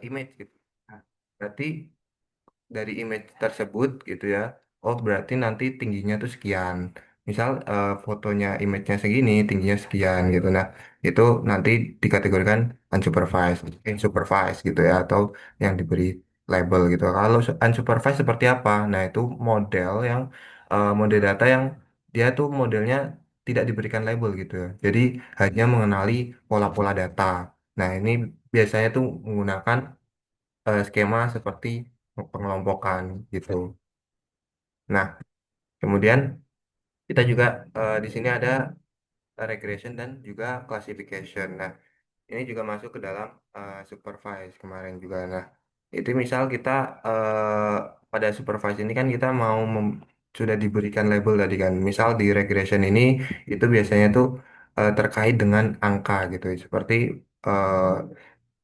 image gitu. Nah, berarti dari image tersebut gitu ya. Oh, berarti nanti tingginya tuh sekian. Misal fotonya image-nya segini, tingginya sekian gitu. Nah, itu nanti dikategorikan unsupervised, supervised gitu ya, atau yang diberi label gitu. Kalau unsupervised seperti apa? Nah, itu model data yang dia tuh modelnya tidak diberikan label gitu ya. Jadi hanya mengenali pola-pola data. Nah, ini biasanya tuh menggunakan skema seperti pengelompokan gitu. Nah, kemudian kita juga di sini ada regression dan juga classification. Nah, ini juga masuk ke dalam supervise kemarin juga. Nah, itu misal kita eh, pada supervise ini kan kita sudah diberikan label tadi kan. Misal di regression ini itu biasanya tuh terkait dengan angka gitu, seperti eh,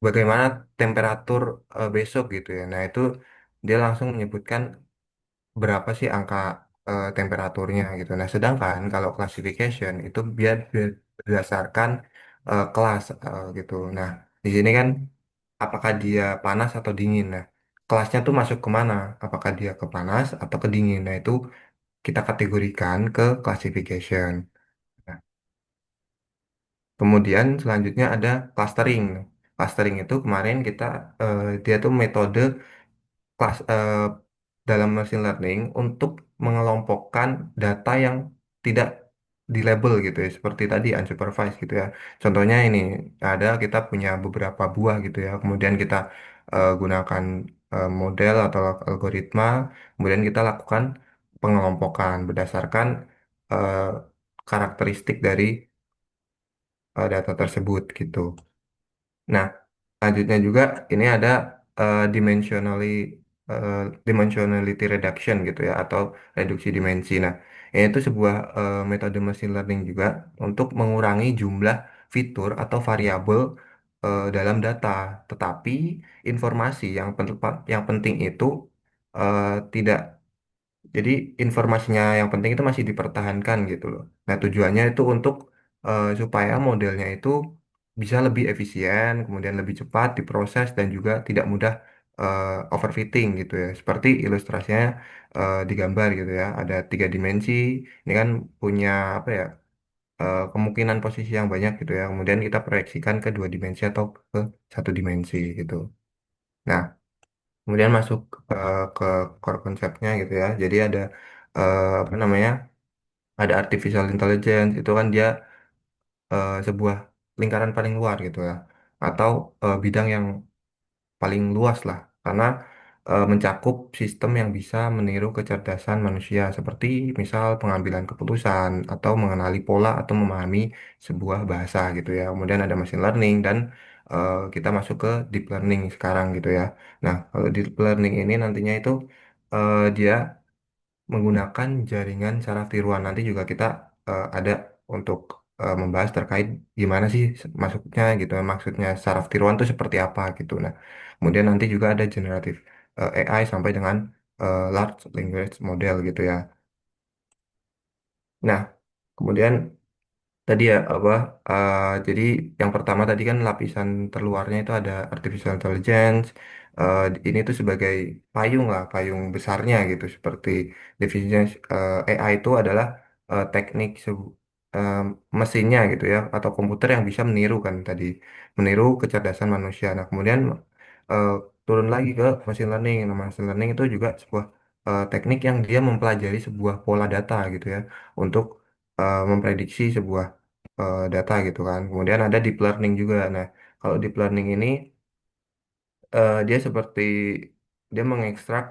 bagaimana temperatur besok gitu ya. Nah, itu dia langsung menyebutkan berapa sih angka temperaturnya gitu. Nah, sedangkan kalau classification itu berdasarkan kelas gitu. Nah, di sini kan apakah dia panas atau dingin. Nah, kelasnya tuh masuk ke mana? Apakah dia ke panas atau ke dingin? Nah, itu kita kategorikan ke classification. Nah, kemudian selanjutnya ada clustering. Clustering itu kemarin dia tuh metode kelas dalam machine learning untuk mengelompokkan data yang tidak di label gitu ya, seperti tadi unsupervised gitu ya. Contohnya ini kita punya beberapa buah gitu ya, kemudian kita gunakan model atau algoritma, kemudian kita lakukan pengelompokan berdasarkan eh, karakteristik dari data tersebut gitu. Nah, selanjutnya juga ini ada eh, dimensionally eh, dimensionality reduction gitu ya, atau reduksi dimensi. Nah, ini itu sebuah metode machine learning juga untuk mengurangi jumlah fitur atau variabel dalam data. Tetapi informasi yang penting itu tidak jadi informasinya yang penting itu masih dipertahankan gitu loh. Nah, tujuannya itu untuk supaya modelnya itu bisa lebih efisien, kemudian lebih cepat diproses dan juga tidak mudah overfitting gitu ya. Seperti ilustrasinya di gambar gitu ya. Ada tiga dimensi, ini kan punya apa ya kemungkinan posisi yang banyak gitu ya. Kemudian kita proyeksikan ke dua dimensi atau ke satu dimensi gitu. Nah, kemudian masuk ke core konsepnya gitu ya. Jadi ada apa namanya? Ada artificial intelligence itu kan dia sebuah lingkaran paling luar gitu ya. Atau bidang yang paling luas lah karena mencakup sistem yang bisa meniru kecerdasan manusia seperti misal pengambilan keputusan atau mengenali pola atau memahami sebuah bahasa gitu ya. Kemudian ada machine learning dan kita masuk ke deep learning sekarang gitu ya. Nah, kalau deep learning ini nantinya itu dia menggunakan jaringan saraf tiruan. Nanti juga kita ada untuk membahas terkait gimana sih masuknya gitu, maksudnya saraf tiruan itu seperti apa gitu. Nah, kemudian nanti juga ada generatif AI sampai dengan large language model gitu ya. Nah, kemudian tadi ya apa jadi yang pertama tadi kan lapisan terluarnya itu ada artificial intelligence. Ini tuh sebagai payung besarnya gitu, seperti definisinya AI itu adalah teknik eh, mesinnya gitu ya, atau komputer yang bisa meniru kan tadi, meniru kecerdasan manusia. Nah, kemudian eh, turun lagi ke machine learning. Nah, machine learning itu juga sebuah teknik yang dia mempelajari sebuah pola data gitu ya, untuk memprediksi sebuah data gitu kan. Kemudian ada deep learning juga. Nah, kalau deep learning ini dia seperti dia mengekstrak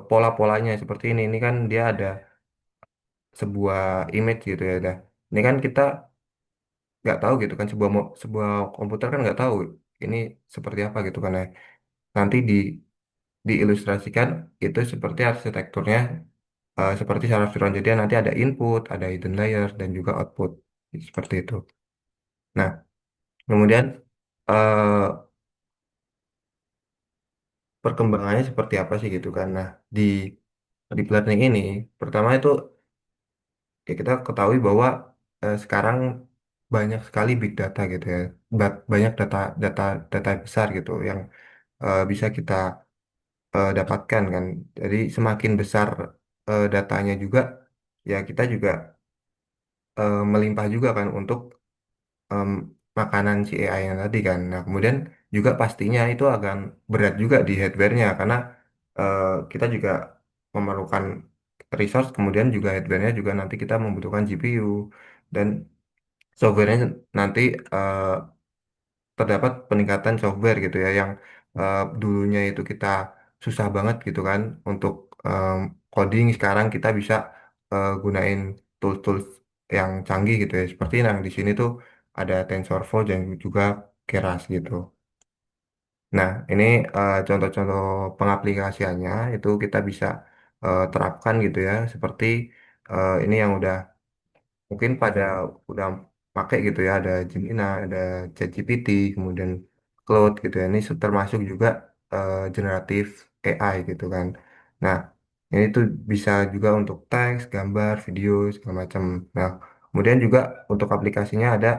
pola-polanya seperti ini. Ini kan dia ada sebuah image gitu ya. Nah, ini kan kita nggak tahu gitu kan, sebuah komputer kan nggak tahu ini seperti apa gitu kan ya. Nanti diilustrasikan itu seperti arsitekturnya seperti saraf neuron. Jadi nanti ada input, ada hidden layer dan juga output seperti itu. Nah, kemudian eh, perkembangannya seperti apa sih gitu kan. Nah, di deep learning ini pertama itu ya kita ketahui bahwa sekarang banyak sekali big data gitu ya. Banyak data data data besar gitu yang bisa kita dapatkan kan. Jadi semakin besar datanya juga, ya kita juga melimpah juga kan untuk em, makanan si AI yang tadi kan. Nah, kemudian juga pastinya itu akan berat juga di hardware-nya karena kita juga memerlukan resource, kemudian juga hardware-nya juga nanti kita membutuhkan GPU dan software-nya nanti eh, terdapat peningkatan software gitu ya yang dulunya itu kita susah banget gitu kan untuk em, coding, sekarang kita bisa gunain tools-tools yang canggih gitu ya seperti yang di sini tuh ada TensorFlow dan juga Keras gitu. Nah, ini contoh-contoh pengaplikasiannya itu kita bisa terapkan gitu ya seperti ini yang mungkin pada udah pakai gitu ya, ada Gemini, ada ChatGPT, kemudian Claude gitu ya, ini termasuk juga generatif AI gitu kan. Nah, ini tuh bisa juga untuk teks, gambar, video segala macam. Nah, kemudian juga untuk aplikasinya ada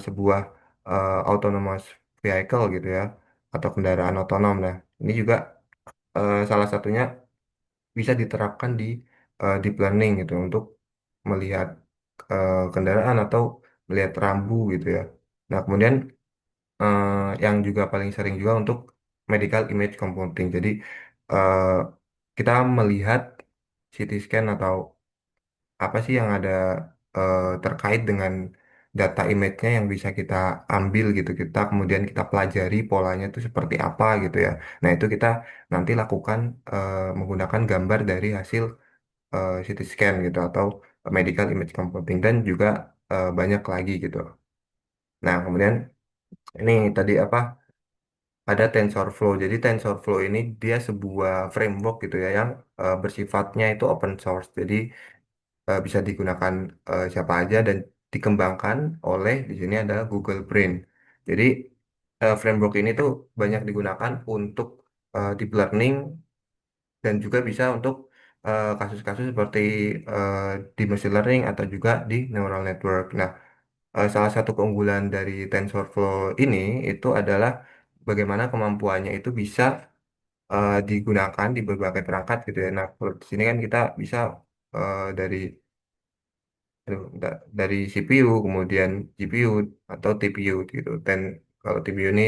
sebuah autonomous vehicle gitu ya, atau kendaraan otonom. Nah, ini juga salah satunya bisa diterapkan di deep learning gitu untuk melihat kendaraan atau melihat rambu gitu ya. Nah, kemudian eh, yang juga paling sering juga untuk medical image computing. Jadi eh, kita melihat CT scan atau apa sih yang ada terkait dengan data image-nya yang bisa kita ambil gitu. Kita kemudian kita pelajari polanya itu seperti apa gitu ya. Nah, itu kita nanti lakukan menggunakan gambar dari hasil CT scan gitu atau medical image computing dan juga banyak lagi gitu. Nah, kemudian ini tadi apa? Ada TensorFlow. Jadi TensorFlow ini dia sebuah framework gitu ya yang bersifatnya itu open source. Jadi bisa digunakan siapa aja dan dikembangkan oleh di sini adalah Google Brain. Jadi framework ini tuh banyak digunakan untuk deep learning dan juga bisa untuk kasus-kasus seperti eh, di machine learning atau juga di neural network. Nah, salah satu keunggulan dari TensorFlow ini itu adalah bagaimana kemampuannya itu bisa digunakan di berbagai perangkat gitu ya. Nah, kalau di sini kan kita bisa dari dari CPU kemudian GPU atau TPU gitu. Kalau TPU ini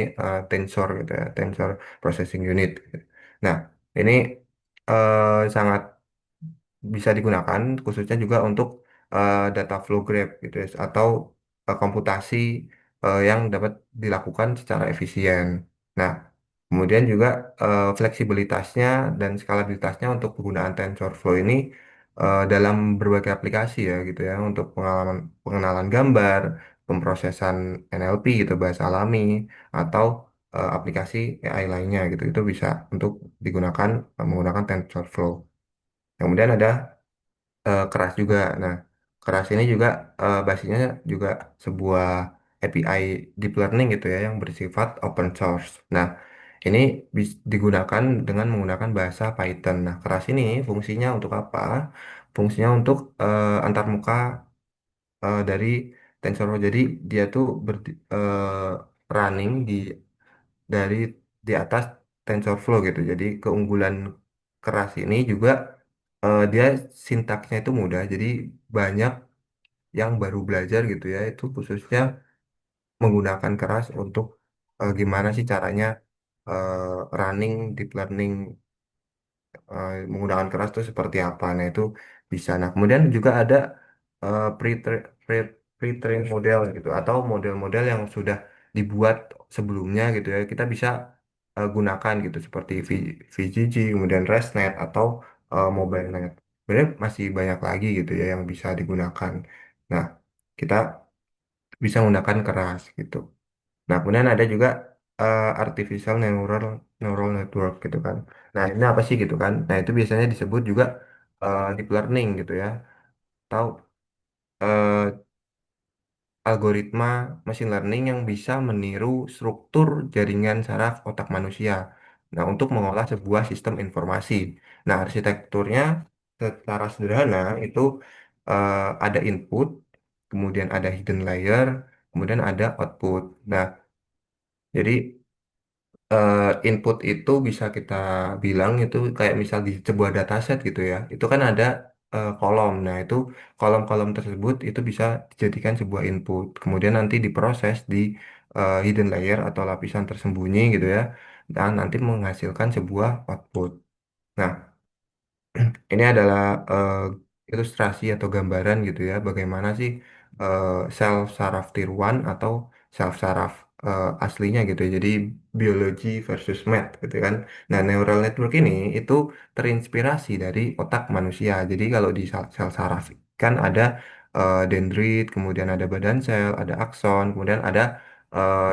tensor gitu ya, tensor processing unit, gitu. Nah, ini sangat bisa digunakan khususnya juga untuk data flow graph gitu ya, atau komputasi yang dapat dilakukan secara efisien. Nah, kemudian juga fleksibilitasnya dan skalabilitasnya untuk penggunaan TensorFlow ini dalam berbagai aplikasi ya gitu ya untuk pengenalan gambar, pemrosesan NLP gitu bahasa alami atau aplikasi AI lainnya gitu itu bisa untuk digunakan menggunakan TensorFlow. Kemudian ada keras juga. Nah, keras ini juga basisnya juga sebuah API deep learning gitu ya yang bersifat open source. Nah, ini digunakan dengan menggunakan bahasa Python. Nah, keras ini fungsinya untuk apa? Fungsinya untuk antarmuka dari TensorFlow. Jadi dia tuh running dari di atas TensorFlow gitu. Jadi keunggulan keras ini juga dia sintaksnya itu mudah. Jadi banyak yang baru belajar gitu ya, itu khususnya menggunakan keras untuk gimana sih caranya running deep learning menggunakan keras itu seperti apa. Nah, itu bisa. Nah, kemudian juga ada pre-trained model gitu atau model-model yang sudah dibuat sebelumnya gitu ya. Kita bisa gunakan gitu seperti VGG, kemudian ResNet atau MobileNet. Sebenarnya masih banyak lagi gitu ya yang bisa digunakan. Nah, kita bisa menggunakan keras gitu. Nah, kemudian ada juga artificial neural network gitu kan. Nah, ini apa sih gitu kan? Nah, itu biasanya disebut juga deep learning gitu ya. Atau eh, algoritma machine learning yang bisa meniru struktur jaringan saraf otak manusia. Nah, untuk mengolah sebuah sistem informasi. Nah, arsitekturnya secara sederhana itu ada input, kemudian ada hidden layer, kemudian ada output. Nah, jadi Input itu bisa kita bilang itu kayak misal di sebuah dataset gitu ya. Itu kan ada kolom. Nah, itu kolom-kolom tersebut itu bisa dijadikan sebuah input. Kemudian nanti diproses di hidden layer atau lapisan tersembunyi gitu ya. Dan nanti menghasilkan sebuah output. Nah, ini adalah ilustrasi atau gambaran gitu ya, bagaimana sih sel saraf tiruan atau sel saraf aslinya gitu ya. Jadi biologi versus math gitu kan. Nah, neural network ini itu terinspirasi dari otak manusia. Jadi kalau di sel saraf kan ada dendrit, kemudian ada badan sel, ada akson, kemudian ada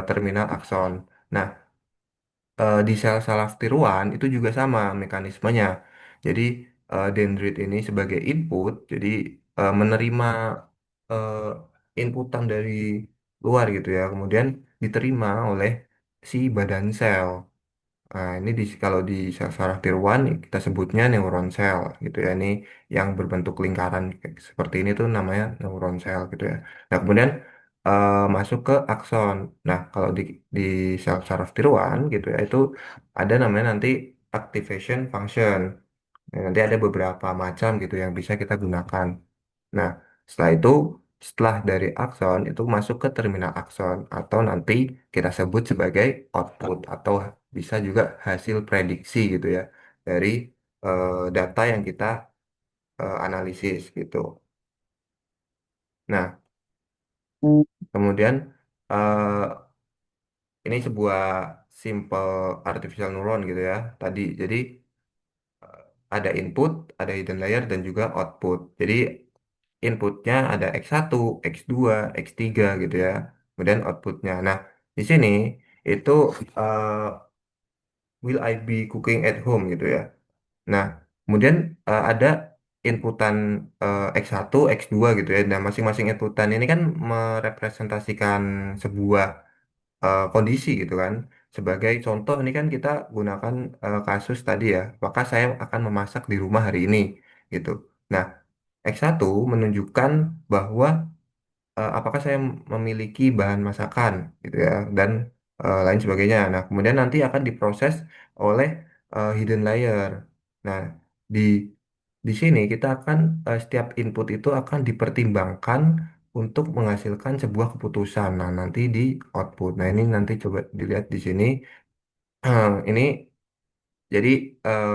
terminal akson. Nah, di sel saraf tiruan itu juga sama mekanismenya. Jadi dendrit ini sebagai input, jadi menerima eh, inputan dari luar gitu ya, kemudian diterima oleh si badan sel. Nah, ini kalau di sel saraf tiruan kita sebutnya neuron sel gitu ya. Ini yang berbentuk lingkaran kayak seperti ini tuh namanya neuron sel gitu ya. Nah, kemudian masuk ke akson. Nah, kalau di sel saraf tiruan gitu ya itu ada namanya nanti activation function. Nah, nanti ada beberapa macam gitu yang bisa kita gunakan. Nah, setelah itu, setelah dari akson itu masuk ke terminal akson atau nanti kita sebut sebagai output atau bisa juga hasil prediksi gitu ya dari data yang kita analisis gitu. Nah, kemudian eh, ini sebuah simple artificial neuron gitu ya tadi. Jadi ada input, ada hidden layer dan juga output. Jadi inputnya ada X1, X2, X3 gitu ya. Kemudian outputnya. Nah, di sini itu uh, will I be cooking at home gitu ya. Nah, kemudian ada inputan X1, X2 gitu ya. Nah, masing-masing inputan ini kan merepresentasikan sebuah kondisi gitu kan. Sebagai contoh ini kan kita gunakan kasus tadi ya. Maka saya akan memasak di rumah hari ini gitu. Nah, X1 menunjukkan bahwa apakah saya memiliki bahan masakan gitu ya dan lain sebagainya. Nah, kemudian nanti akan diproses oleh hidden layer. Nah, di di sini kita akan setiap input itu akan dipertimbangkan untuk menghasilkan sebuah keputusan. Nah, nanti di output. Nah, ini nanti coba dilihat di sini. Ini jadi eh,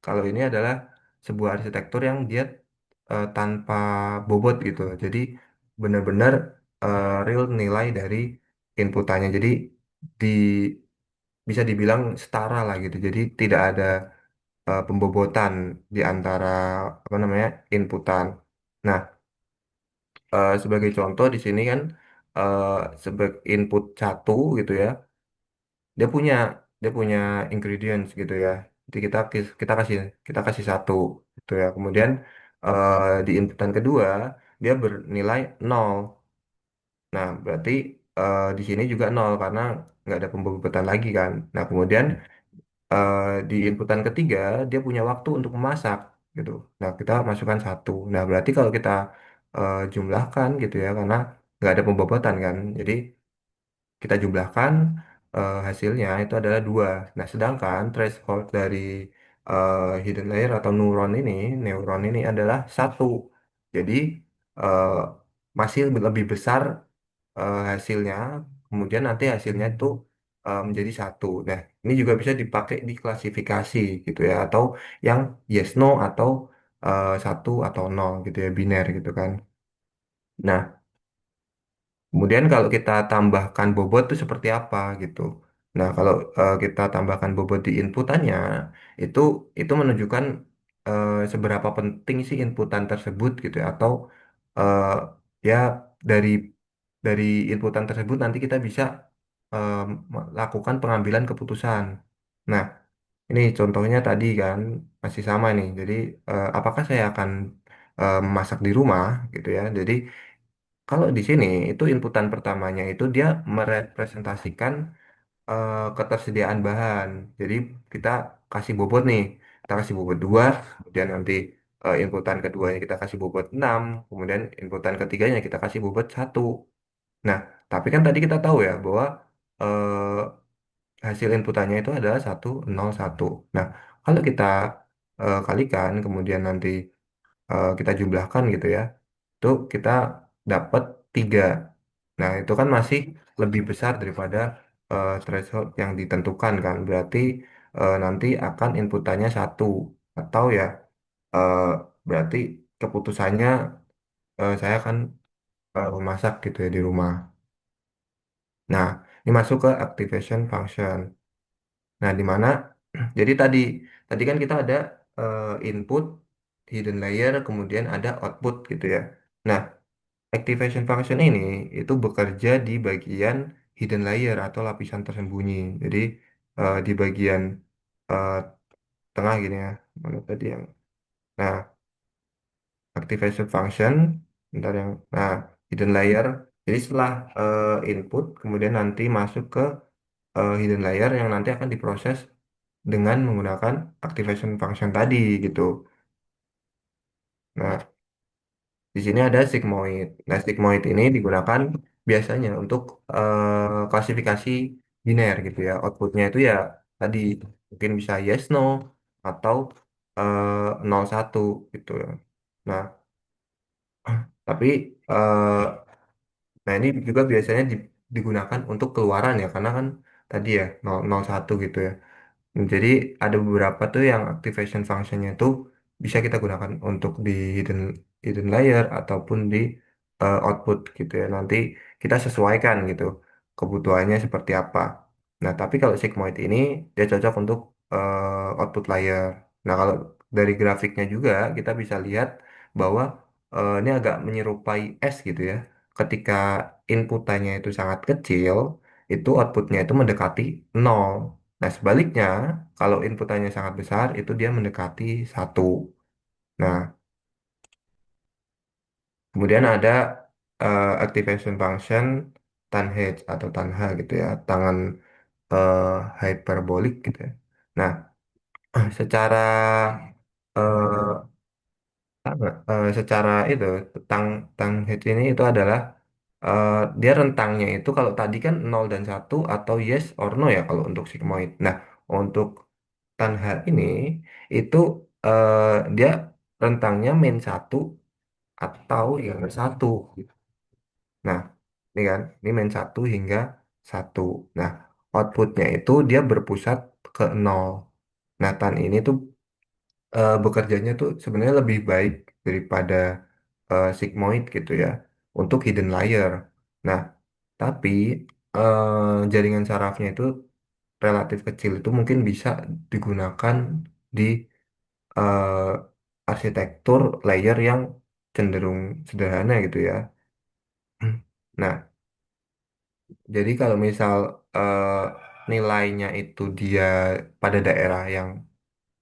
kalau ini adalah sebuah arsitektur yang dia tanpa bobot gitu. Jadi benar-benar real nilai dari inputannya. Jadi di bisa dibilang setara lah gitu. Jadi tidak ada pembobotan di antara apa namanya inputan. Nah, sebagai contoh di sini kan eh, sebagai input satu gitu ya dia punya dia punya ingredients gitu ya jadi kita kasih satu gitu ya kemudian di inputan kedua dia bernilai nol. Nah berarti di sini juga nol karena nggak ada pembobotan lagi kan. Nah kemudian eh, di inputan ketiga dia punya waktu untuk memasak gitu. Nah kita masukkan satu. Nah berarti kalau kita jumlahkan gitu ya karena nggak ada pembobotan kan jadi kita jumlahkan hasilnya itu adalah dua. Nah, sedangkan threshold dari hidden layer atau neuron ini adalah satu. Jadi eh, masih lebih besar hasilnya, kemudian nanti hasilnya itu menjadi satu. Nah, ini juga bisa dipakai di klasifikasi gitu ya, atau yang yes no atau satu atau nol gitu ya, biner gitu kan. Nah, kemudian kalau kita tambahkan bobot itu seperti apa gitu. Nah, kalau kita tambahkan bobot di inputannya, itu itu menunjukkan seberapa penting sih inputan tersebut gitu ya. Atau eh, ya dari dari inputan tersebut nanti kita bisa eh, melakukan pengambilan keputusan. Nah, ini contohnya tadi kan masih sama nih. Jadi apakah saya akan memasak di rumah gitu ya. Jadi kalau di sini itu inputan pertamanya itu dia merepresentasikan ketersediaan bahan. Jadi kita kasih bobot nih, kita kasih bobot 2, kemudian nanti inputan keduanya kita kasih bobot 6, kemudian inputan ketiganya kita kasih bobot 1. Nah, tapi kan tadi kita tahu ya bahwa hasil inputannya itu adalah 101. Nah, kalau kita kalikan, kemudian nanti kita jumlahkan gitu ya, itu kita dapat 3. Nah, itu kan masih lebih besar daripada threshold yang ditentukan kan. Berarti nanti akan inputannya 1. Atau ya, eh, berarti keputusannya saya akan memasak gitu ya di rumah. Nah, ini masuk ke activation function. Nah, di mana jadi tadi kan kita ada input, hidden layer, kemudian ada output gitu ya. Nah, activation function ini itu bekerja di bagian hidden layer atau lapisan tersembunyi. Jadi di bagian eh, tengah gini ya. Mana tadi yang Nah, activation function bentar yang hidden layer. Jadi setelah input kemudian nanti masuk ke hidden layer yang nanti akan diproses dengan menggunakan activation function tadi gitu. Nah, di sini ada sigmoid. Nah, sigmoid ini digunakan biasanya untuk klasifikasi biner gitu ya. Outputnya itu ya tadi mungkin bisa yes no atau 0 1 gitu ya. Nah, tapi nah ini juga biasanya digunakan untuk keluaran ya karena kan tadi ya 0 1 gitu ya. Jadi ada beberapa tuh yang activation functionnya tuh bisa kita gunakan untuk di hidden hidden layer ataupun di output gitu ya. Nanti kita sesuaikan gitu kebutuhannya seperti apa. Nah, tapi kalau sigmoid ini dia cocok untuk output layer. Nah, kalau dari grafiknya juga kita bisa lihat bahwa ini agak menyerupai S gitu ya. Ketika inputannya itu sangat kecil, itu outputnya itu mendekati nol. Nah, sebaliknya, kalau inputannya sangat besar, itu dia mendekati 1. Nah, kemudian ada activation function tanh atau tanha gitu ya, tangan eh, hyperbolik gitu ya. Nah, secara eh, secara itu tang tang head ini itu adalah eh, dia rentangnya itu kalau tadi kan 0 dan 1 atau yes or no ya kalau untuk sigmoid. Nah, untuk Tanha ini itu dia rentangnya min 1 atau yang satu. Nah, ini kan, ini min 1 hingga 1. Nah, outputnya itu dia berpusat ke nol. Nah, tan ini tuh bekerjanya tuh sebenarnya lebih baik daripada sigmoid gitu ya untuk hidden layer. Nah, tapi jaringan sarafnya itu relatif kecil itu mungkin bisa digunakan di eh, arsitektur layer yang cenderung sederhana gitu ya. Nah, jadi kalau misal nilainya itu dia pada daerah yang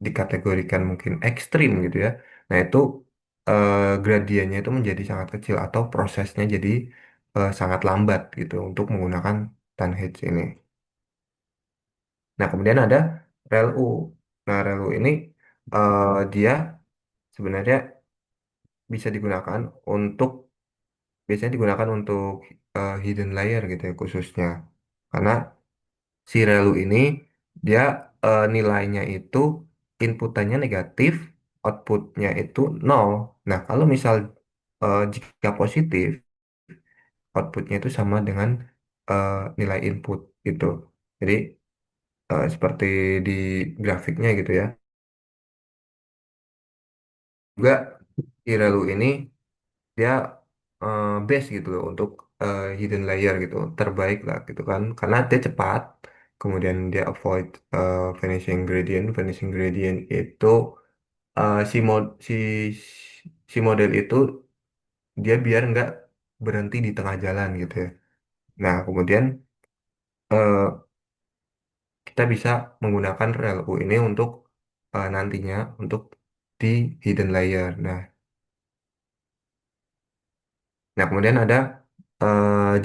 dikategorikan mungkin ekstrim gitu ya, nah itu gradiennya itu menjadi sangat kecil atau prosesnya jadi sangat lambat gitu untuk menggunakan Tanhedge ini. Nah, kemudian ada ReLU. Nah, ReLU ini dia sebenarnya bisa digunakan untuk biasanya digunakan untuk hidden layer gitu ya khususnya karena si relu ini dia nilainya itu inputannya negatif outputnya itu nol. Nah, kalau misal jika positif outputnya itu sama dengan nilai input gitu. Jadi seperti di grafiknya gitu ya. Juga si relu ini dia best gitu loh untuk hidden layer gitu terbaik lah gitu kan karena dia cepat kemudian dia avoid finishing gradient itu si si model itu dia biar nggak berhenti di tengah jalan gitu ya. Nah, kemudian eh, kita bisa menggunakan ReLU ini untuk nantinya untuk di hidden layer. Nah, kemudian ada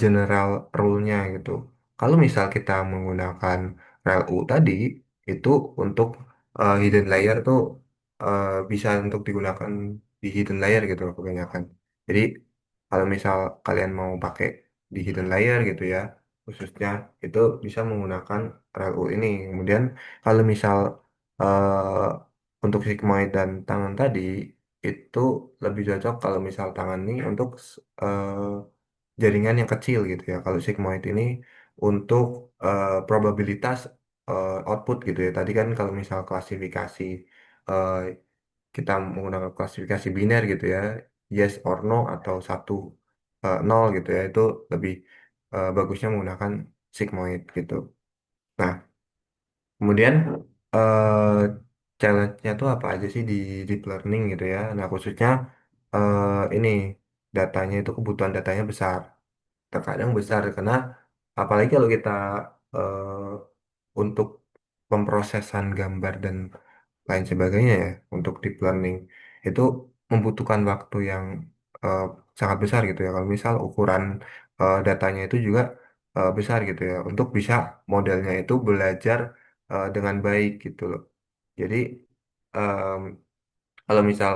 general rule-nya gitu. Kalau misal kita menggunakan rel U tadi, itu untuk hidden layer tuh bisa untuk digunakan di hidden layer gitu loh kebanyakan. Jadi, kalau misal kalian mau pakai di hidden layer gitu ya, khususnya itu bisa menggunakan rel ini. Kemudian kalau misal untuk sigmoid dan tangan tadi itu lebih cocok kalau misal tangan ini untuk jaringan yang kecil gitu ya. Kalau sigmoid ini untuk probabilitas output gitu ya. Tadi kan kalau misal klasifikasi eh, kita menggunakan klasifikasi biner gitu ya, yes or no atau satu nol gitu ya, itu lebih bagusnya menggunakan sigmoid gitu. Nah, kemudian eh challenge-nya tuh apa aja sih di deep learning gitu ya. Nah, khususnya ini datanya itu kebutuhan datanya besar. Terkadang besar karena apalagi kalau kita untuk pemrosesan gambar dan lain sebagainya ya untuk deep learning itu membutuhkan waktu yang eh, sangat besar gitu ya. Kalau misal ukuran datanya itu juga besar gitu ya untuk bisa modelnya itu belajar dengan baik gitu loh. Jadi em, kalau misal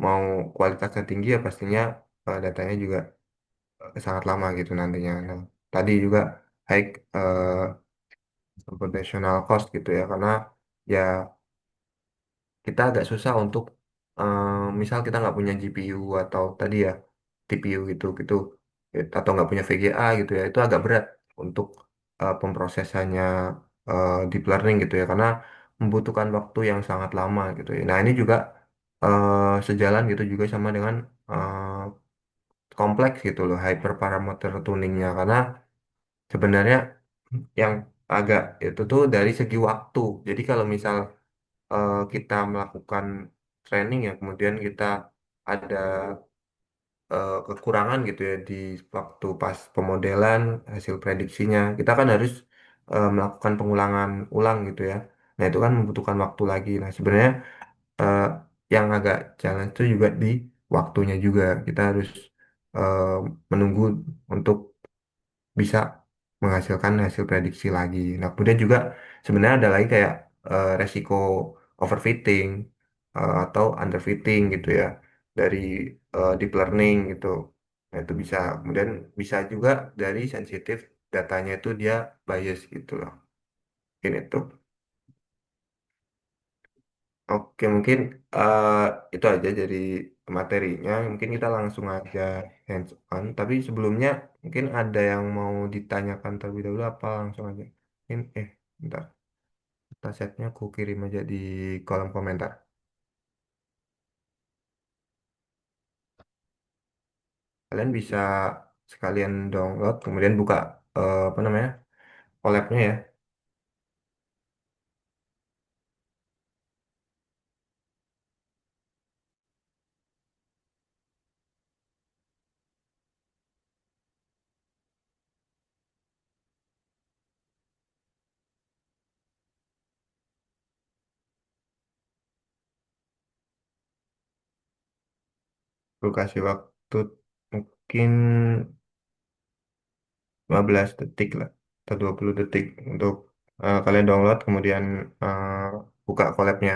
mau kualitasnya tinggi ya pastinya datanya juga sangat lama gitu nantinya. Nah, tadi juga high computational cost gitu ya karena ya kita agak susah untuk misal kita nggak punya GPU atau tadi ya TPU gitu atau nggak punya VGA gitu ya itu agak berat untuk pemrosesannya deep learning gitu ya karena membutuhkan waktu yang sangat lama gitu ya. Nah ini juga sejalan gitu juga sama dengan kompleks gitu loh hyperparameter tuningnya karena sebenarnya yang agak itu tuh dari segi waktu. Jadi kalau misal kita melakukan training ya, kemudian kita ada kekurangan gitu ya di waktu pas pemodelan hasil prediksinya, kita kan harus melakukan pengulangan ulang gitu ya. Nah itu kan membutuhkan waktu lagi. Nah sebenarnya eh, yang agak challenge itu juga di waktunya juga. Kita harus eh, menunggu untuk bisa menghasilkan hasil prediksi lagi. Nah, kemudian juga sebenarnya ada lagi kayak resiko overfitting atau underfitting gitu ya dari deep learning gitu. Nah, itu bisa. Kemudian bisa juga dari sensitif datanya itu dia bias gitu loh. Mungkin itu. Oke, mungkin eh, itu aja dari materinya. Mungkin kita langsung aja hands on. Tapi sebelumnya mungkin ada yang mau ditanyakan terlebih dahulu apa langsung aja. Mungkin bentar. Datasetnya aku kirim aja di kolom komentar. Kalian bisa sekalian download, kemudian buka apa namanya collab-nya ya. Aku kasih waktu mungkin 15 detik lah atau 20 detik untuk kalian download kemudian buka collab-nya.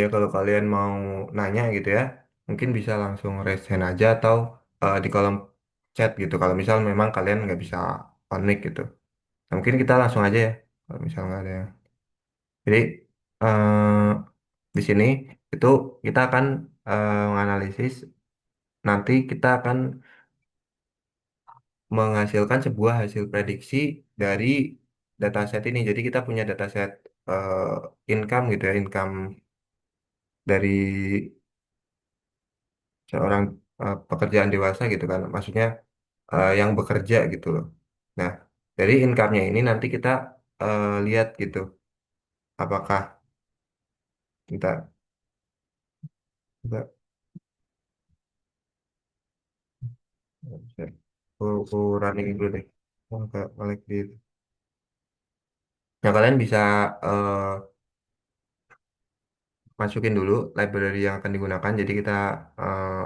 Ya kalau kalian mau nanya gitu ya, mungkin bisa langsung raise hand aja atau di kolom chat gitu. Kalau misal memang kalian nggak bisa panik gitu. Nah, mungkin kita langsung aja ya. Kalau misal nggak ada yang. Jadi di sini itu kita akan menganalisis. Nanti kita akan menghasilkan sebuah hasil prediksi dari dataset ini. Jadi kita punya dataset income gitu ya, income dari seorang pekerjaan dewasa gitu kan, maksudnya yang bekerja gitu loh. Nah, dari income-nya ini nanti kita lihat gitu, apakah kita kita aku running dulu deh. Oh, balik di. Nah, kalian bisa masukin dulu library yang akan digunakan. Jadi kita eh,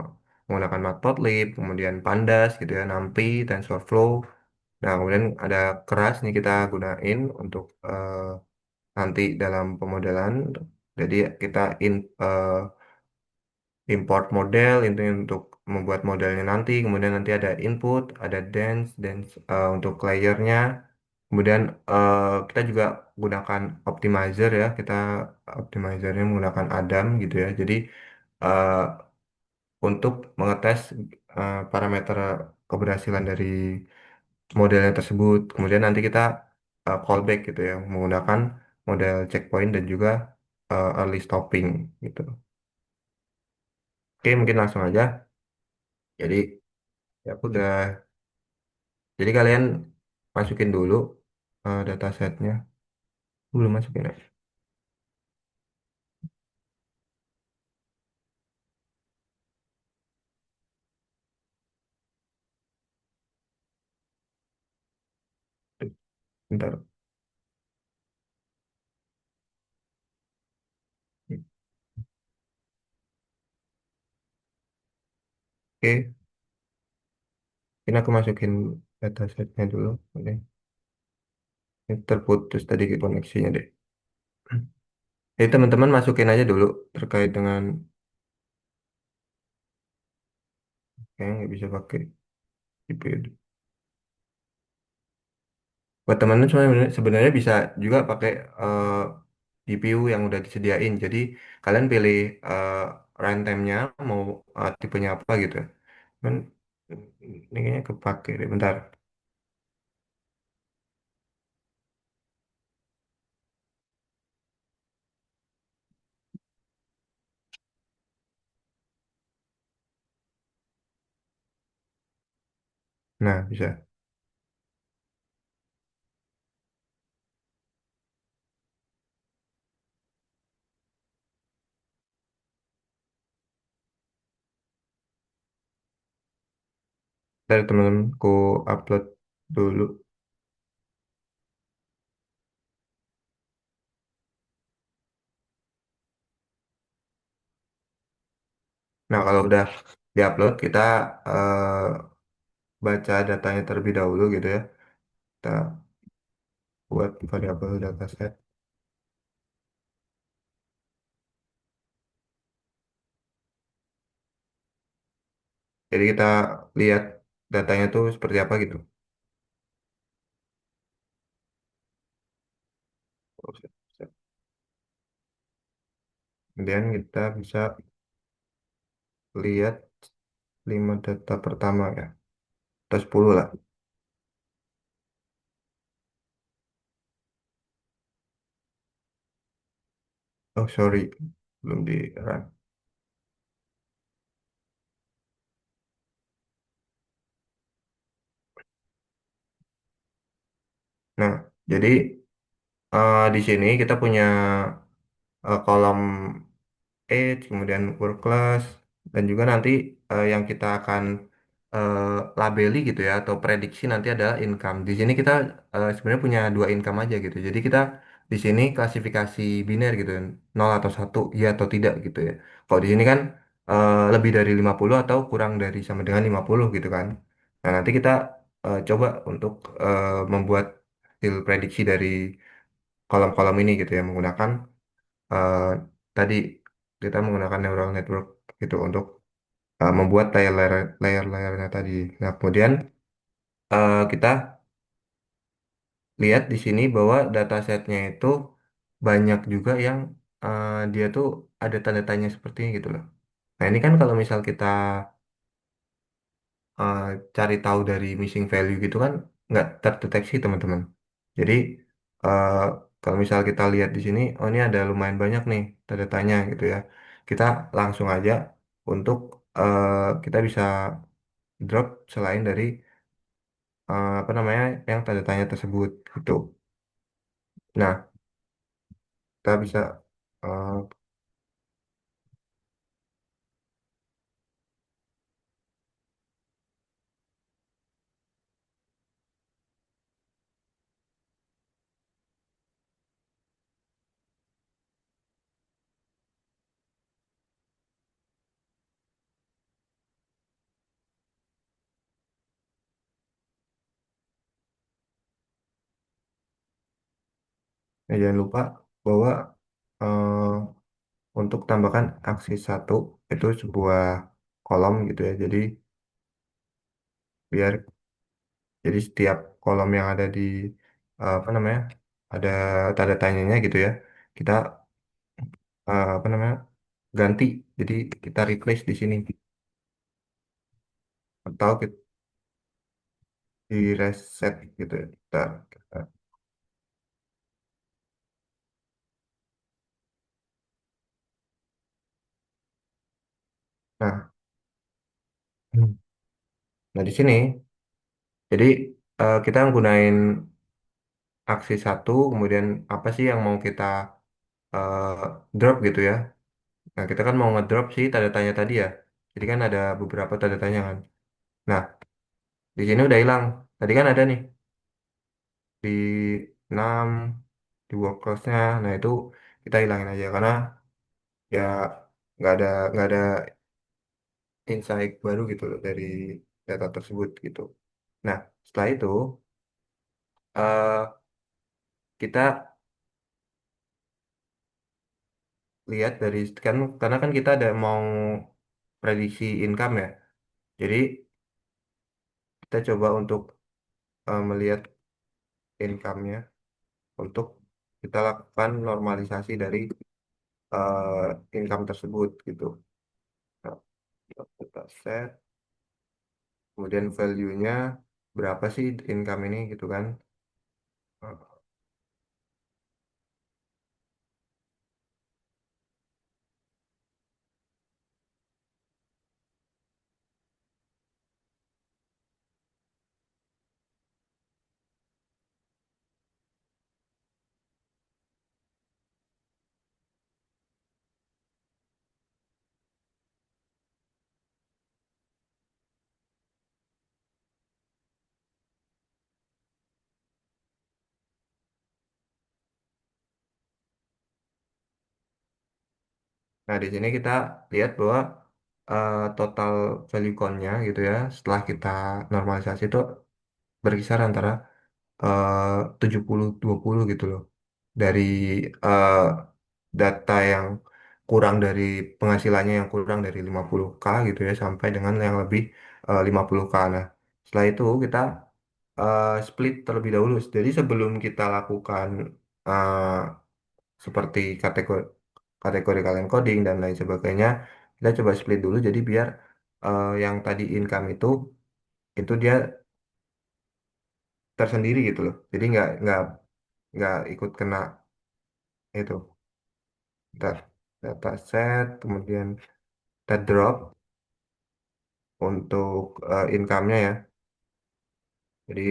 menggunakan Matplotlib, kemudian Pandas gitu ya, NumPy, TensorFlow. Nah, kemudian ada keras nih kita gunain untuk nanti dalam pemodelan. Jadi kita eh, import model itu untuk membuat modelnya nanti. Kemudian nanti ada input, ada dance untuk layernya. Kemudian kita juga gunakan optimizer ya. Kita optimizernya menggunakan Adam gitu ya. Jadi eh, untuk mengetes parameter keberhasilan dari modelnya tersebut. Kemudian nanti kita callback gitu ya, menggunakan model checkpoint dan juga early stopping gitu. Oke, mungkin langsung aja. Jadi ya udah. Jadi kalian masukin dulu datasetnya. Belum masukin ya? Bentar. Oke, ini aku masukin datasetnya dulu. Oke. Ini terputus tadi koneksinya deh. Jadi teman-teman masukin aja dulu terkait dengan kayaknya nggak bisa pakai GPU. Buat teman-teman sebenarnya sebenarnya bisa juga pakai GPU yang udah disediain. Jadi kalian pilih runtime-nya mau tipenya apa gitu. Kan ini kayaknya kepake deh. Bentar. Nah, bisa. Dari teman-temanku upload dulu. Nah, kalau udah diupload, kita baca datanya terlebih dahulu gitu ya. Kita buat variabel dataset. Jadi kita lihat datanya tuh seperti apa gitu. Kemudian kita bisa lihat 5 data pertama ya. Atau 10 lah. Oh, sorry. Belum di run. Nah, jadi di sini kita punya kolom age, kemudian work class, dan juga nanti yang kita akan eh, labeli gitu ya, atau prediksi nanti adalah income. Di sini kita sebenarnya punya dua income aja gitu. Jadi kita di sini klasifikasi biner gitu, nol atau satu, ya atau tidak gitu ya. Kalau di sini kan lebih dari 50 atau kurang dari sama dengan 50 gitu kan. Nah, nanti kita coba untuk membuat hasil prediksi dari kolom-kolom ini gitu ya, menggunakan eh, tadi kita menggunakan neural network gitu untuk membuat layer-layernya tadi. Nah, kemudian kita lihat di sini bahwa datasetnya itu banyak juga yang dia tuh ada tanda tanya seperti ini gitu loh. Nah, ini kan kalau misal kita eh, cari tahu dari missing value gitu kan nggak terdeteksi teman-teman. Jadi eh, kalau misal kita lihat di sini, oh ini ada lumayan banyak nih tanda tanya gitu ya. Kita langsung aja untuk kita bisa drop selain dari apa namanya yang tanda tanya tersebut gitu. Nah, kita bisa eh, Nah, jangan lupa bahwa eh, untuk tambahkan aksi satu itu sebuah kolom gitu ya. Biar jadi setiap kolom yang ada di apa namanya ada tanda tanyanya gitu ya. Kita apa namanya ganti. Jadi kita replace di sini atau kita di reset gitu ya. Nah, hmm. Nah di sini jadi kita gunain aksi satu, kemudian apa sih yang mau kita eh, drop gitu ya. Nah, kita kan mau ngedrop sih tanda tanya tadi ya. Jadi kan ada beberapa tanda tanya kan. Nah, di sini udah hilang. Tadi kan ada nih di 6 di work class-nya. Nah, itu kita hilangin aja karena ya nggak ada insight baru gitu loh dari data tersebut gitu. Nah, setelah itu eh, kita lihat dari kan karena kan kita ada mau prediksi income ya. Jadi kita coba untuk melihat income-nya untuk kita lakukan normalisasi dari income tersebut gitu. Nah, kita set, kemudian value-nya berapa sih income ini gitu kan. Nah, di sini kita lihat bahwa total value count-nya gitu ya, setelah kita normalisasi itu berkisar antara 70-20 gitu loh. Dari eh, data yang kurang dari penghasilannya yang kurang dari 50K gitu ya sampai dengan yang lebih 50K. Nah, setelah itu kita split terlebih dahulu. Jadi sebelum kita lakukan eh, seperti kategori encoding dan lain sebagainya, kita coba split dulu. Jadi biar yang tadi income itu dia tersendiri gitu loh. Jadi nggak ikut kena itu. Bentar. Data set, kemudian kita drop untuk income-nya ya. Jadi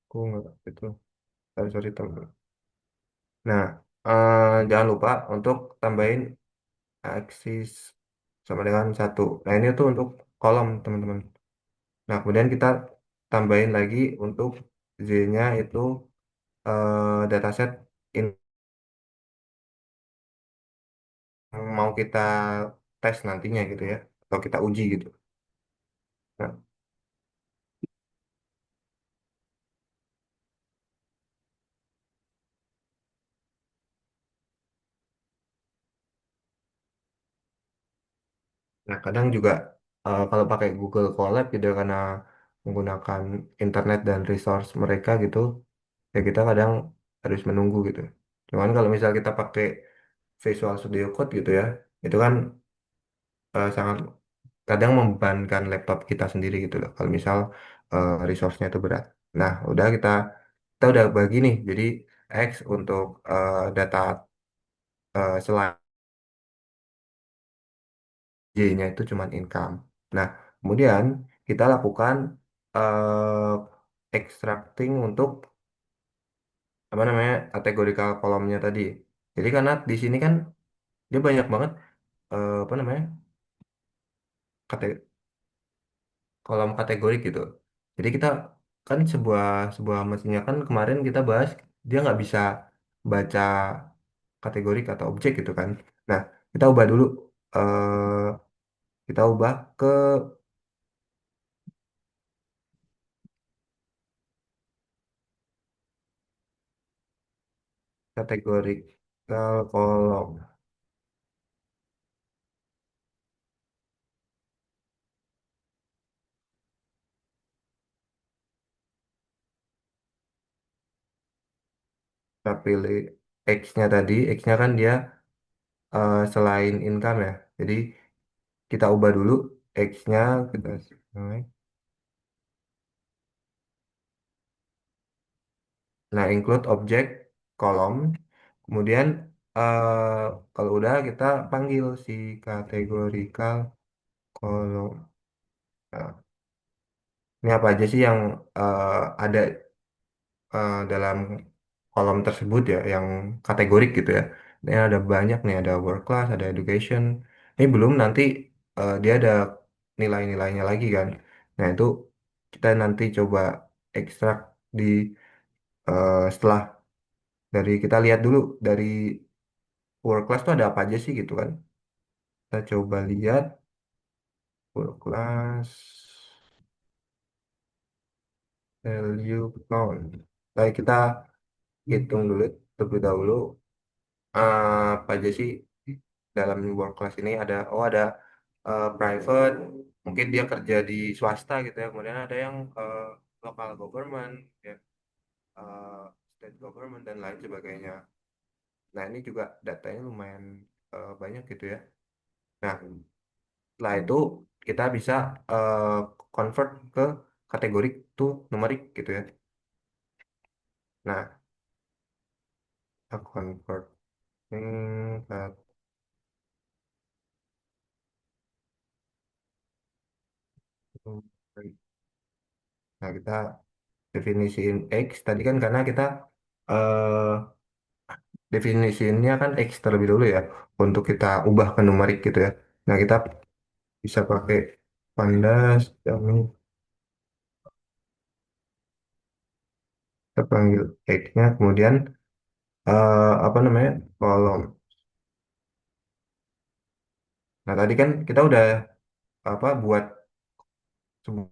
aku nggak itu. Sorry, teman. Nah, jangan lupa untuk tambahin aksis sama dengan satu. Nah, ini tuh untuk kolom, teman-teman. Nah, kemudian kita tambahin lagi untuk Z-nya itu dataset yang mau kita tes nantinya gitu ya. Atau kita uji gitu. Nah, nah, kadang juga kalau pakai Google Colab gitu karena menggunakan internet dan resource mereka gitu, ya kita kadang harus menunggu gitu. Cuman kalau misal kita pakai Visual Studio Code gitu ya, itu kan sangat kadang membebankan laptop kita sendiri gitu loh. Kalau misal resource-nya itu berat. Nah, kita udah bagi nih. Jadi X untuk data selain J-nya itu cuman income. Nah, kemudian kita lakukan extracting untuk apa namanya kategorikal kolomnya tadi. Jadi karena di sini kan dia banyak banget apa namanya kate- kolom kategori gitu. Jadi kita kan sebuah sebuah mesinnya kan kemarin kita bahas dia nggak bisa baca kategori atau objek gitu kan. Nah, kita ubah dulu kita ubah ke kategori kolom. Kita pilih X-nya tadi, X-nya kan dia selain income ya. Jadi kita ubah dulu X-nya, kita nah include object kolom. Kemudian kalau udah kita panggil si categorical kolom. Nah, ini apa aja sih yang ada dalam kolom tersebut ya, yang kategorik gitu ya. Ini ada banyak nih, ada work class, ada education. Ini belum nanti dia ada nilai-nilainya lagi kan. Nah itu kita nanti coba ekstrak di setelah dari kita lihat dulu dari work class tuh ada apa aja sih gitu kan. Kita coba lihat work class value count. Baik, kita hitung dulu terlebih dahulu apa aja sih dalam work class ini. Ada private, mungkin dia kerja di swasta gitu ya, kemudian ada yang local government ya, eh, state government dan lain sebagainya. Nah ini juga datanya lumayan banyak gitu ya. Nah setelah itu kita bisa eh, convert ke kategori tuh numerik gitu ya. Nah kita convert ke numerik. Nah kita definisiin X tadi kan karena kita eh definisinya kan X terlebih dulu ya untuk kita ubah ke numerik gitu ya. Nah kita bisa pakai pandas, kami kita panggil X-nya, kemudian apa namanya kolom. Nah tadi kan kita udah apa buat sebuah,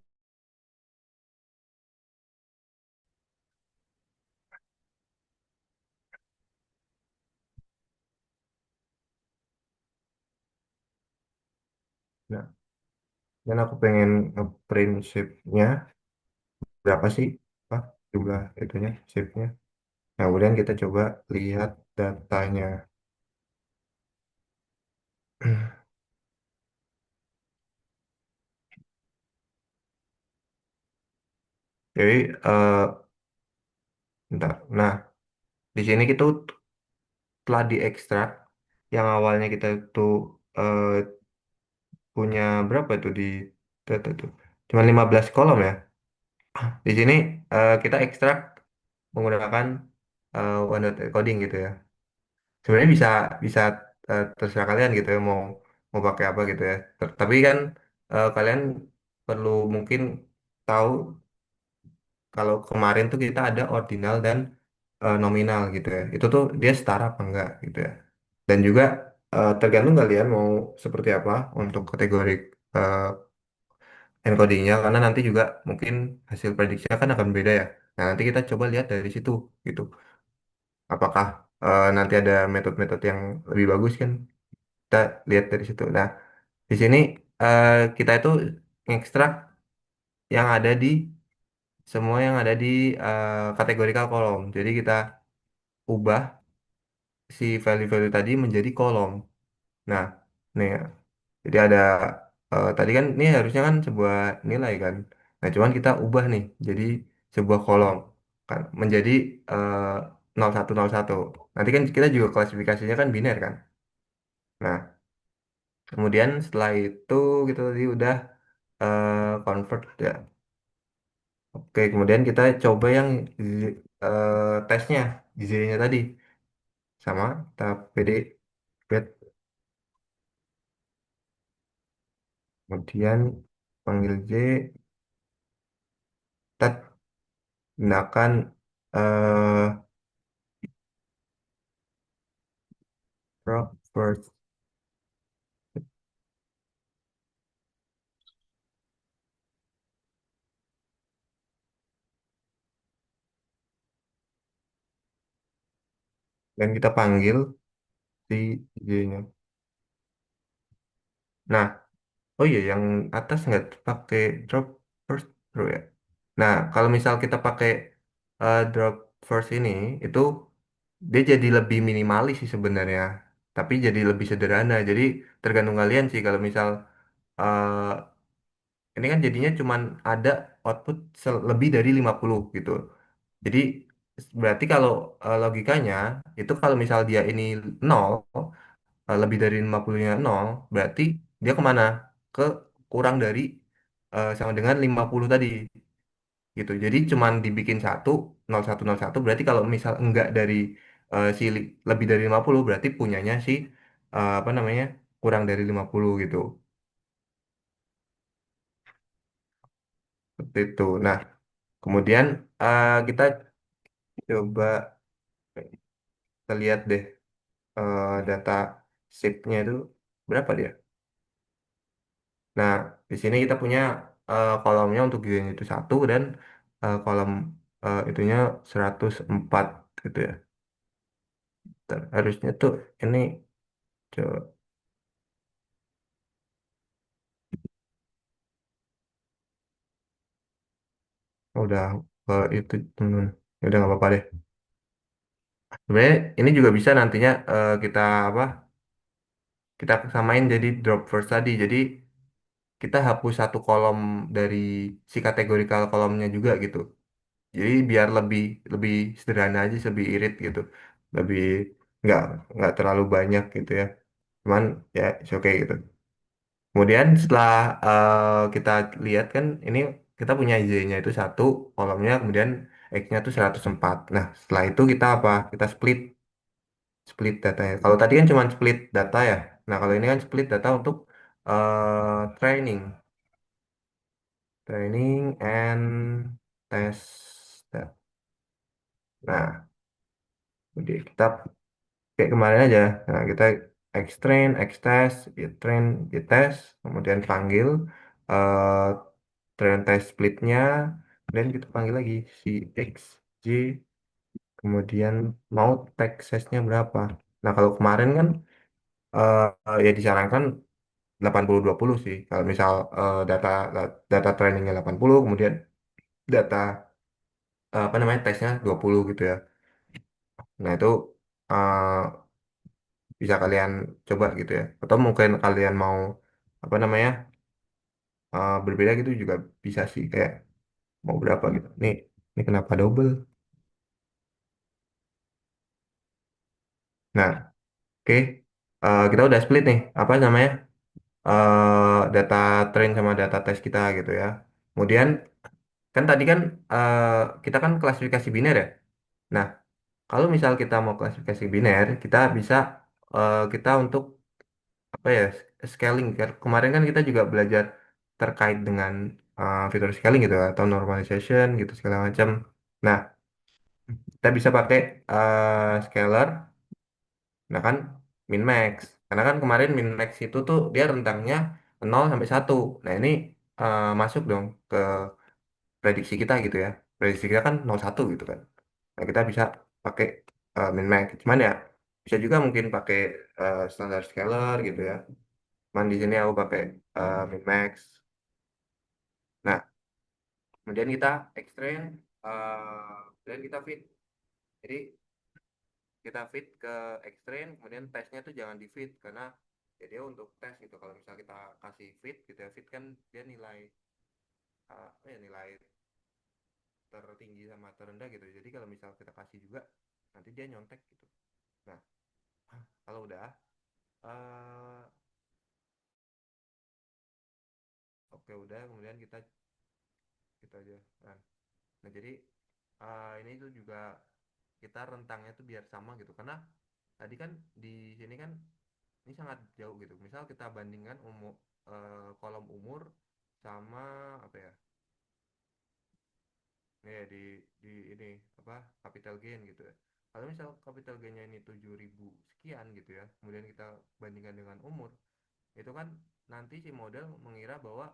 nah, dan aku pengen nge-print shape-nya berapa sih, apa jumlah itunya shape-nya. Nah kemudian kita coba lihat datanya. Jadi bentar. Nah di sini kita telah diekstrak yang awalnya kita tuh eh, punya berapa tuh di tuh cuma 15 kolom ya. Di sini kita ekstrak menggunakan OneNote coding gitu ya. Sebenarnya bisa bisa terserah kalian gitu ya mau pakai apa gitu ya. Tapi kan kalian perlu mungkin tahu kalau kemarin tuh kita ada ordinal dan nominal gitu ya. Itu tuh dia setara apa enggak gitu ya. Dan juga tergantung kalian mau seperti apa untuk kategori eh, encodingnya karena nanti juga mungkin hasil prediksinya kan akan beda ya. Nah, nanti kita coba lihat dari situ gitu. Apakah nanti ada metode-metode yang lebih bagus kan? Kita lihat dari situ. Nah, di sini eh, kita itu ngekstrak yang ada di semua yang ada di kategorical kolom. Jadi kita ubah si value-value tadi menjadi kolom. Nah, nih ya. Jadi ada tadi kan ini harusnya kan sebuah nilai kan. Nah, cuman kita ubah nih jadi sebuah kolom kan menjadi eh, 0101. Nanti kan kita juga klasifikasinya kan biner kan. Nah, kemudian setelah itu kita tadi udah convert ya. Oke, kemudian kita coba yang tesnya di nya tadi sama kita PD get, kemudian panggil J, kita gunakan eh property dan kita panggil si j-nya. Nah, oh iya, yang atas nggak pakai drop first row ya. Nah, kalau misal kita pakai drop first ini, itu dia jadi lebih minimalis sih sebenarnya, tapi jadi lebih sederhana. Jadi tergantung kalian sih. Kalau misal eh, ini kan jadinya cuman ada output lebih dari 50 gitu. Jadi berarti kalau logikanya itu kalau misal dia ini nol, lebih dari 50-nya nol, berarti dia kemana? Ke kurang dari sama dengan 50 tadi gitu. Jadi cuman dibikin satu, 0101, berarti kalau misal enggak dari lebih dari 50 berarti punyanya si apa namanya? Kurang dari 50 gitu. Seperti itu. Nah, kemudian kita coba kita lihat deh data shape-nya itu berapa dia. Nah, di sini kita punya kolomnya untuk gain itu satu dan kolom itunya 104 gitu ya. Harusnya tuh ini coba udah itu udah nggak apa-apa deh. Sebenarnya ini juga bisa nantinya kita apa? Kita samain jadi drop first tadi. Jadi kita hapus satu kolom dari si kategorikal kolomnya juga gitu. Jadi biar lebih lebih sederhana aja, lebih irit gitu, lebih nggak nggak terlalu banyak gitu ya. Cuman ya it's okay gitu. Kemudian setelah kita lihat kan ini kita punya Y-nya itu satu, kolomnya kemudian X-nya itu 104. Nah setelah itu kita apa? Kita split datanya. Kalau tadi kan cuma split data ya. Nah kalau ini kan split data untuk training, training and test. Nah, jadi kita kayak kemarin aja. Nah, kita X-train, X-test, Y-train, Y-test, kemudian panggil eh train test splitnya, dan kita panggil lagi si X, J, kemudian mau tag size-nya berapa. Nah, kalau kemarin kan ya disarankan 80-20 sih. Kalau misal data data trainingnya 80, kemudian data apa namanya tesnya 20 gitu ya. Nah, itu eh, bisa kalian coba gitu ya, atau mungkin kalian mau apa namanya berbeda gitu juga bisa sih, kayak mau berapa gitu ini kenapa double. Nah, oke. Kita udah split nih apa namanya data train sama data test kita gitu ya. Kemudian kan tadi kan eh, kita kan klasifikasi biner ya. Nah, kalau misal kita mau klasifikasi biner, kita bisa kita untuk apa ya, scaling. Kemarin kan kita juga belajar terkait dengan fitur scaling gitu ya, atau normalization gitu segala macam. Nah, kita bisa pakai scalar, nah kan min max, karena kan kemarin min max itu tuh dia rentangnya 0 sampai 1. Nah ini masuk dong ke prediksi kita gitu ya. Prediksi kita kan 01 gitu kan. Nah kita bisa pakai min max, cuman ya bisa juga mungkin pakai standar scalar gitu ya. Cuman di sini aku pakai min max. Nah, kemudian kita extract, dan kita fit. Jadi kita fit ke extract, kemudian tesnya tuh jangan di fit karena ya dia untuk tes gitu. Kalau misalnya kita kasih fit gitu ya, fit kan dia nilai apa ya, nilai tertinggi sama terendah gitu. Jadi kalau misal kita kasih juga nanti dia nyontek gitu. Nah, kalau udah eh oke udah, kemudian kita aja. Nah, jadi ini tuh juga kita rentangnya tuh biar sama gitu, karena tadi kan di sini kan ini sangat jauh gitu. Misal kita bandingkan kolom umur sama apa ya, ya di ini apa capital gain gitu ya. Kalau misal capital gainnya ini 7.000 sekian gitu ya, kemudian kita bandingkan dengan umur, itu kan nanti si model mengira bahwa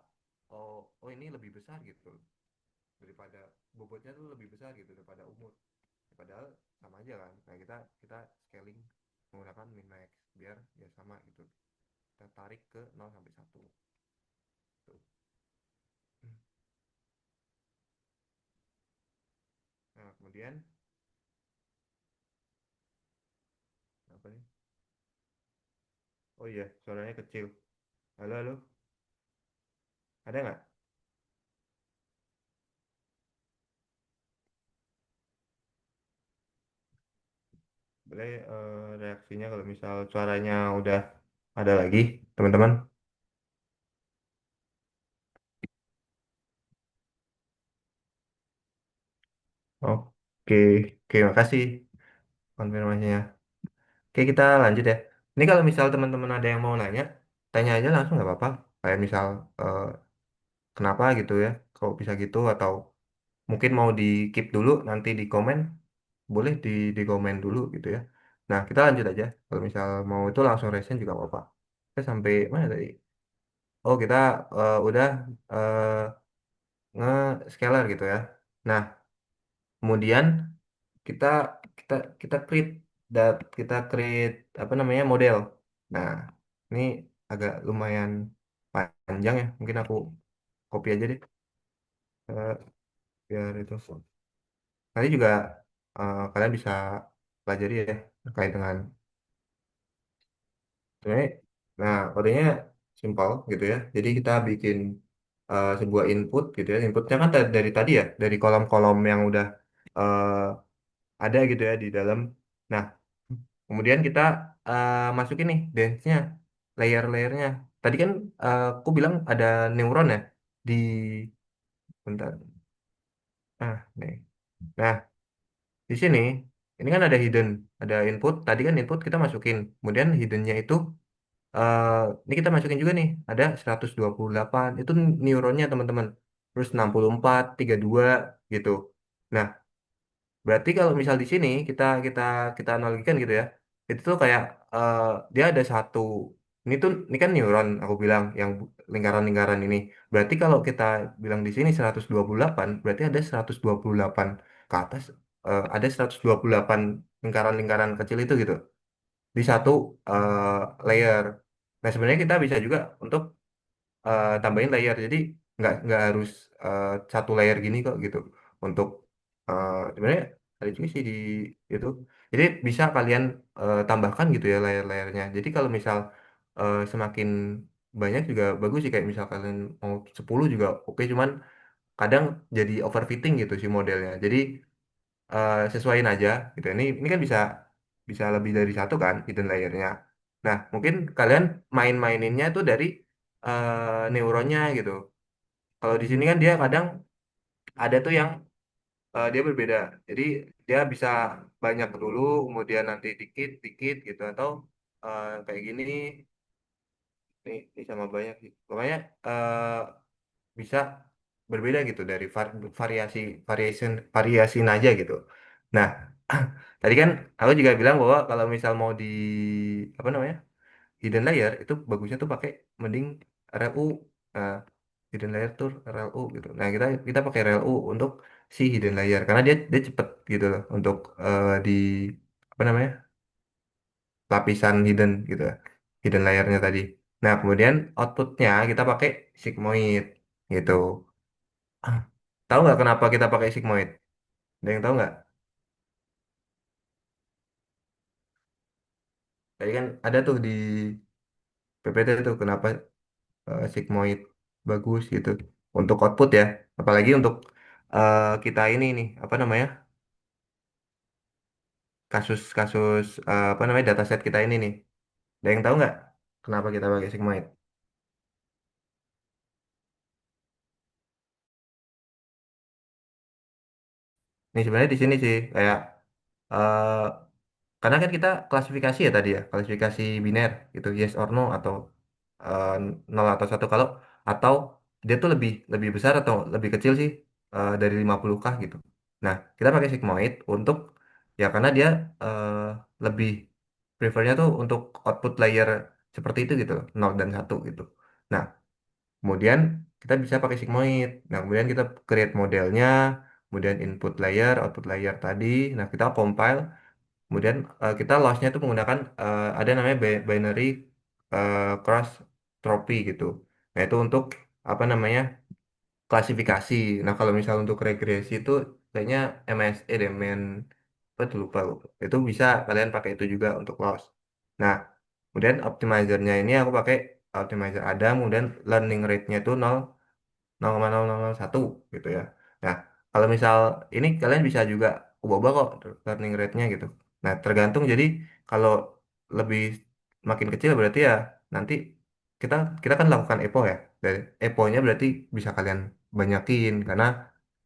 oh ini lebih besar gitu daripada bobotnya tuh lebih besar gitu daripada umur. Padahal sama aja kan. Nah, kita kita scaling menggunakan min max biar ya sama gitu. Kita tarik ke 0 sampai 1 tuh. Nah, kemudian apa nih? Oh iya, suaranya kecil. Halo, halo. Ada nggak? Boleh reaksinya kalau misal suaranya udah ada lagi, teman-teman. Oke, oke, makasih konfirmasinya. Oke, kita lanjut ya. Ini kalau misal teman-teman ada yang mau nanya, tanya aja langsung nggak apa-apa. Kayak misal eh, kenapa gitu ya, kok bisa gitu, atau mungkin mau di keep dulu, nanti di komen, boleh di komen dulu gitu ya. Nah, kita lanjut aja. Kalau misal mau itu langsung resen juga apa-apa. Kita sampai mana tadi? Oh, kita udah nge-scalar gitu ya. Nah, kemudian kita kita kita create kita create apa namanya model. Nah, ini agak lumayan panjang ya. Mungkin aku copy aja deh biar itu. Nanti juga kalian bisa pelajari ya terkait dengan sebenarnya. Nah, kodenya simpel gitu ya. Jadi kita bikin sebuah input gitu ya. Inputnya kan dari tadi ya, dari kolom-kolom yang udah eh, ada gitu ya di dalam. Nah, kemudian kita masukin nih dance-nya, layer-layernya. Tadi kan aku bilang ada neuron ya di bentar. Nih. Nah, di sini ini kan ada hidden, ada input. Tadi kan input kita masukin. Kemudian hiddennya itu eh ini kita masukin juga nih, ada 128. Itu neuronnya, teman-teman. Terus 64, 32 gitu. Nah, berarti kalau misal di sini kita kita analogikan gitu ya. Itu tuh kayak eh, dia ada satu, ini kan neuron aku bilang yang lingkaran-lingkaran ini. Berarti kalau kita bilang di sini 128, berarti ada 128 ke atas, ada 128 lingkaran-lingkaran kecil itu gitu di satu layer. Nah, sebenarnya kita bisa juga untuk tambahin layer. Jadi nggak harus satu layer gini kok gitu. Untuk sebenarnya ada juga sih di itu. Jadi bisa kalian tambahkan gitu ya layer-layernya. Jadi kalau misal semakin banyak juga bagus sih, kayak misal kalian mau 10 juga oke, cuman kadang jadi overfitting gitu si modelnya. Jadi sesuaiin aja gitu. Ini kan bisa bisa lebih dari satu kan hidden layernya. Nah, mungkin kalian main-maininnya tuh dari neuronnya gitu. Kalau di sini kan dia kadang ada tuh yang dia berbeda. Jadi dia bisa banyak dulu, kemudian nanti dikit-dikit gitu, atau kayak gini, ini sama banyak sih. Pokoknya bisa berbeda gitu dari variasi variasin aja gitu. Nah, tadi kan aku juga bilang bahwa kalau misal mau di apa namanya hidden layer itu bagusnya tuh pakai mending RLU. Nah, hidden layer tuh RLU gitu. Nah, kita pakai RLU untuk si hidden layer karena dia dia cepet gitu loh untuk di apa namanya lapisan hidden gitu, hidden layernya tadi. Nah, kemudian outputnya kita pakai sigmoid gitu. Tahu nggak kenapa kita pakai sigmoid? Ada yang tahu nggak? Tadi kan ada tuh di PPT tuh kenapa sigmoid bagus gitu untuk output ya. Apalagi untuk kita ini nih apa namanya kasus-kasus apa namanya dataset kita ini nih. Ada yang tahu nggak kenapa kita pakai sigmoid? Ini sebenarnya di sini sih kayak eh, karena kan kita klasifikasi ya tadi ya, klasifikasi biner gitu, yes or no atau eh, 0 atau satu, kalau atau dia tuh lebih lebih besar atau lebih kecil sih dari 50K gitu. Nah, kita pakai sigmoid untuk ya karena dia eh, lebih prefernya tuh untuk output layer seperti itu gitu, 0 dan 1 gitu. Nah, kemudian kita bisa pakai sigmoid. Nah, kemudian kita create modelnya, kemudian input layer, output layer tadi. Nah, kita compile, kemudian kita lossnya itu menggunakan ada namanya binary cross entropy gitu. Nah, itu untuk apa namanya klasifikasi. Nah, kalau misal untuk regresi itu kayaknya MSE deh, apa tuh lupa. Itu bisa kalian pakai itu juga untuk loss. Nah, kemudian optimizernya ini aku pakai optimizer Adam, kemudian learning rate-nya itu 0,0001 gitu ya. Nah, kalau misal ini kalian bisa juga ubah-ubah kok learning rate-nya gitu. Nah, tergantung jadi kalau lebih makin kecil berarti ya nanti kita kita kan lakukan EPO ya. Dan EPO-nya berarti bisa kalian banyakin karena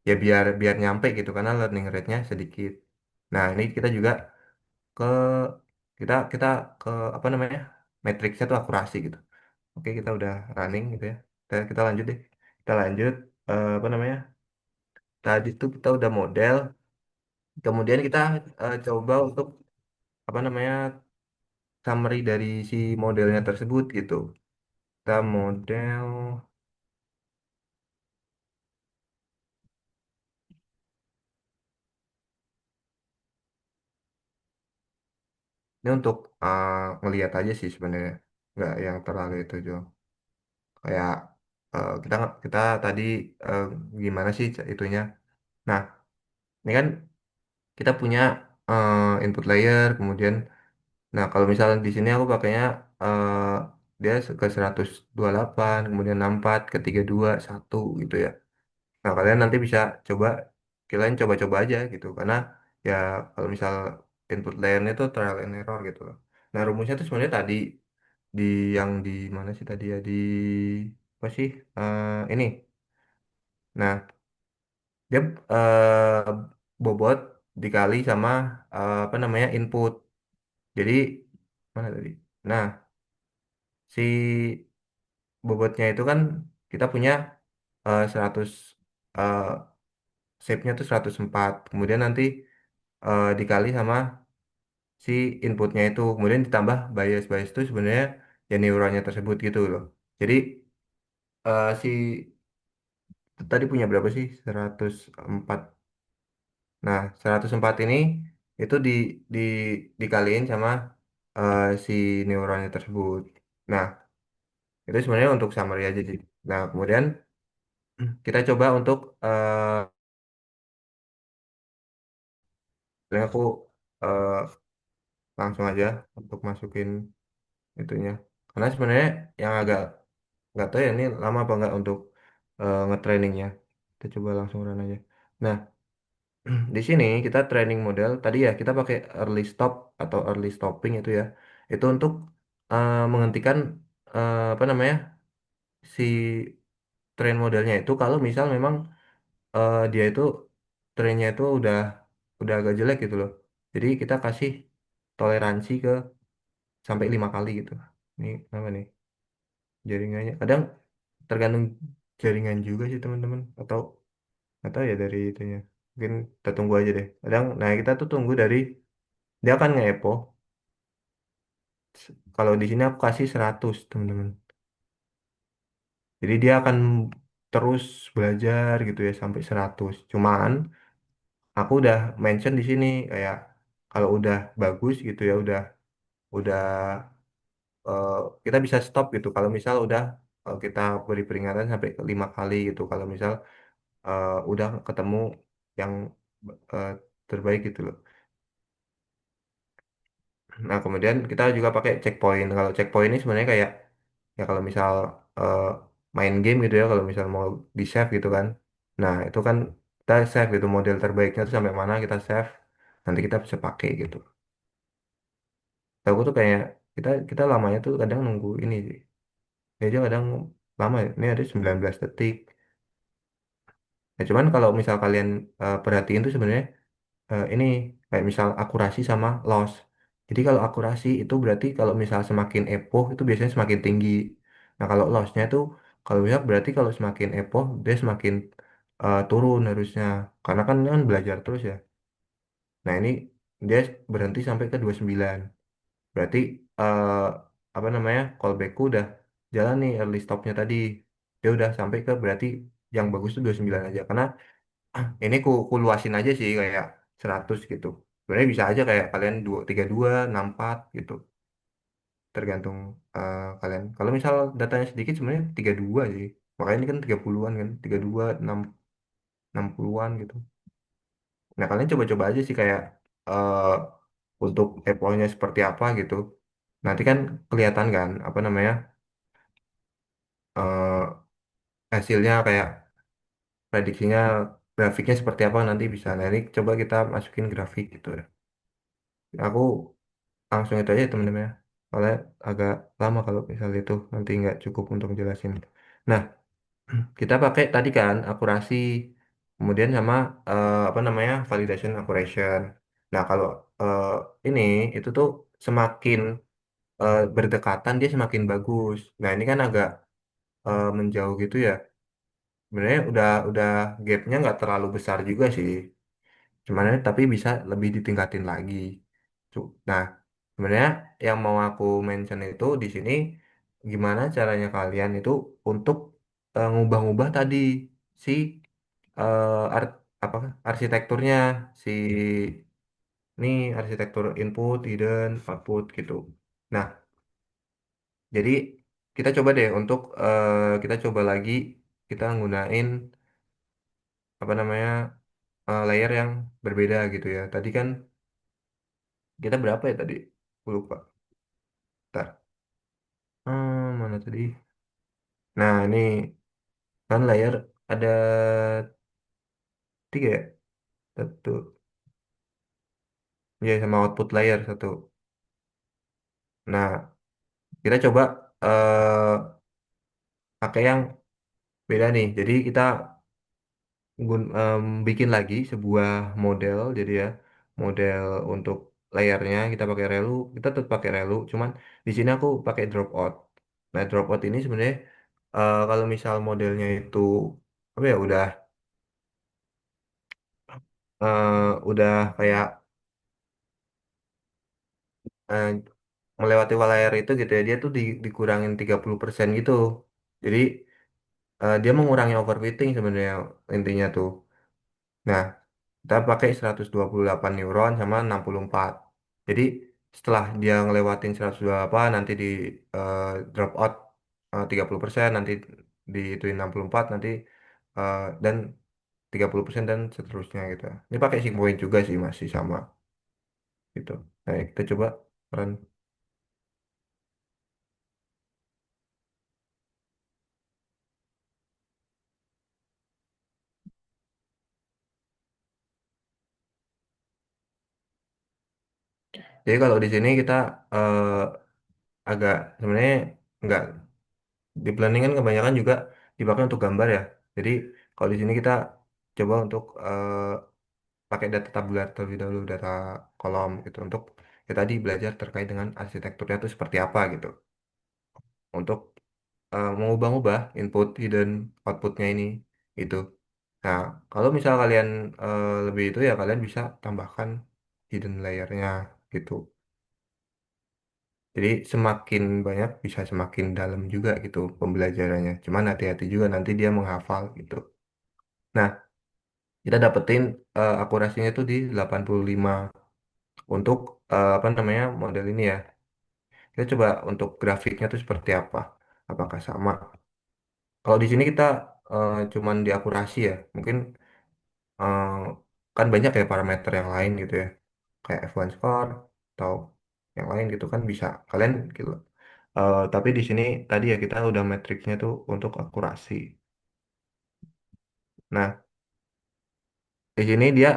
ya biar biar nyampe gitu karena learning rate-nya sedikit. Nah, ini kita juga ke kita kita ke apa namanya? Matriksnya tuh akurasi gitu. Oke, kita udah running gitu ya. Kita lanjut deh. Kita lanjut apa namanya? Tadi tuh kita udah model, kemudian kita coba untuk apa namanya? Summary dari si modelnya tersebut gitu. Kita model ini untuk ngelihat aja sih sebenarnya. Nggak yang terlalu itu juga. Kayak kita kita tadi eh, gimana sih itunya. Nah, ini kan kita punya input layer, kemudian nah, kalau misalnya di sini aku pakainya dia ke 128, kemudian 64, ke 32, 1 gitu ya. Nah, kalian nanti bisa coba, kalian coba-coba aja gitu. Karena ya kalau misal input layernya itu trial and error gitu loh. Nah, rumusnya itu sebenarnya tadi di yang di mana sih tadi ya di apa sih ini. Nah, dia bobot dikali sama apa namanya input. Jadi mana tadi? Nah, si bobotnya itu kan kita punya 100 eh, shape-nya tuh 104. Kemudian nanti dikali sama si inputnya itu. Kemudian ditambah bias. Bias itu sebenarnya ya neuronnya tersebut gitu loh. Jadi si tadi punya berapa sih? 104. Nah, 104 ini itu di dikaliin sama si neuronnya tersebut. Nah, itu sebenarnya untuk summary aja sih. Nah, kemudian kita coba untuk ini aku eh, langsung aja untuk masukin itunya. Karena sebenarnya yang agak nggak tahu ya ini lama apa nggak untuk ngetrainingnya. Kita coba langsung run aja. Nah, di sini kita training model. Tadi ya kita pakai early stop atau early stopping itu ya. Itu untuk menghentikan apa namanya si train modelnya itu kalau misal memang dia itu trainnya itu udah agak jelek gitu loh. Jadi kita kasih toleransi ke sampai 5 kali gitu. Ini apa nih jaringannya? Kadang tergantung jaringan juga sih teman-teman. Atau ya dari itunya. Mungkin kita tunggu aja deh. Kadang, nah kita tuh tunggu dari dia akan nge-epo. Kalau di sini aku kasih 100 teman-teman. Jadi dia akan terus belajar gitu ya sampai 100. Cuman aku udah mention di sini kayak kalau udah bagus gitu ya udah eh, kita bisa stop gitu kalau misal udah kita beri peringatan sampai ke 5 kali gitu kalau misal udah ketemu yang eh, terbaik gitu loh. Nah, kemudian kita juga pakai checkpoint. Kalau checkpoint ini sebenarnya kayak ya kalau misal eh, main game gitu ya kalau misal mau di save gitu kan. Nah, itu kan kita save gitu model terbaiknya tuh sampai mana kita save nanti kita bisa pakai gitu. Aku tuh kayak kita kita lamanya tuh kadang nunggu ini sih. Dia aja kadang lama ya. Ini ada 19 detik. Ya, cuman kalau misal kalian perhatiin tuh sebenarnya ini kayak misal akurasi sama loss. Jadi kalau akurasi itu berarti kalau misal semakin epoh itu biasanya semakin tinggi. Nah kalau lossnya itu kalau misal berarti kalau semakin epoh dia semakin turun harusnya. Karena kan ini kan belajar terus ya. Nah ini dia berhenti sampai ke 29. Berarti eh, apa namanya callbackku udah jalan nih early stopnya tadi. Dia udah sampai ke berarti yang bagus tuh 29 aja. Karena Ini ku luasin aja sih kayak 100 gitu. Sebenarnya bisa aja kayak kalian 32, 64 gitu. Tergantung kalian. Kalau misal datanya sedikit sebenarnya 32 sih. Makanya ini kan 30-an kan. 32, 60-an gitu. Nah, kalian coba-coba aja sih kayak eh untuk Apple-nya seperti apa gitu. Nanti kan kelihatan kan apa namanya eh hasilnya kayak prediksinya grafiknya seperti apa nanti bisa. Nah, ini coba kita masukin grafik gitu ya. Aku langsung itu aja teman-teman ya. Soalnya agak lama kalau misal itu nanti nggak cukup untuk jelasin. Nah, kita pakai tadi kan akurasi, kemudian sama apa namanya validation accuracy. Nah, kalau eh, ini itu tuh semakin berdekatan dia semakin bagus. Nah, ini kan agak menjauh gitu ya. Sebenarnya udah gapnya nggak terlalu besar juga sih. Cuman tapi bisa lebih ditingkatin lagi. Nah, sebenarnya yang mau aku mention itu di sini gimana caranya kalian itu untuk ngubah-ngubah tadi si apa arsitekturnya si ini arsitektur input, hidden, output gitu. Nah, jadi kita coba deh untuk kita coba lagi kita nggunain apa namanya layer yang berbeda gitu ya. Tadi kan kita berapa ya tadi? Aku lupa. Bentar. Mana tadi? Nah, ini kan layer ada 3 ya? Satu. Ya, sama output layer satu. Nah, kita coba pakai yang beda nih. Jadi kita bikin lagi sebuah model. Jadi ya, model untuk layarnya kita pakai Relu. Kita tetap pakai Relu. Cuman di sini aku pakai dropout. Nah, dropout ini sebenarnya kalau misal modelnya itu apa ya udah kayak eh, melewati layar itu gitu ya dia tuh dikurangin 30% gitu jadi dia mengurangi overfitting sebenarnya intinya tuh. Nah, kita pakai 128 neuron sama 64. Jadi setelah dia ngelewatin 128 nanti di eh, drop out 30%, nanti di ituin 64, nanti dan 30% dan seterusnya gitu. Ini pakai sync point juga sih masih sama gitu. Nah, kita coba run. Jadi kalau di sini kita agak sebenarnya nggak di planning kan kebanyakan juga dipakai untuk gambar ya. Jadi kalau di sini kita coba untuk pakai data tabular terlebih dahulu, data kolom gitu untuk kita tadi belajar terkait dengan arsitekturnya itu seperti apa gitu. Untuk mengubah-ubah input hidden outputnya ini itu. Nah, kalau misal kalian lebih itu ya kalian bisa tambahkan hidden layernya gitu. Jadi semakin banyak bisa semakin dalam juga gitu pembelajarannya. Cuman hati-hati juga nanti dia menghafal gitu. Nah, kita dapetin akurasinya tuh di 85 untuk apa namanya model ini ya. Kita coba untuk grafiknya tuh seperti apa. Apakah sama? Kalau di sini kita cuman di akurasi ya. Mungkin eh, kan banyak ya parameter yang lain gitu ya. Kayak F1 score atau yang lain gitu kan bisa. Kalian gitu. Tapi di sini tadi ya kita udah matriksnya tuh untuk akurasi. Nah, di sini dia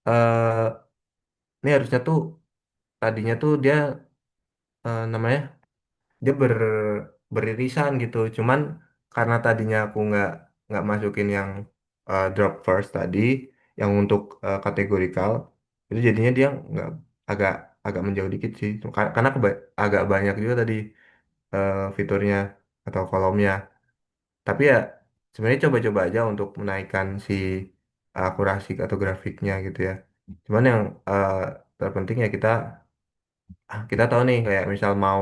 eh ini harusnya tuh tadinya tuh dia namanya dia beririsan gitu. Cuman karena tadinya aku nggak masukin yang drop first tadi, yang untuk kategorikal itu jadinya dia nggak agak agak menjauh dikit sih. Karena agak banyak juga tadi fiturnya atau kolomnya. Tapi ya sebenarnya coba-coba aja untuk menaikkan si akurasi atau grafiknya gitu ya. Cuman yang eh, terpenting ya kita tahu nih kayak misal mau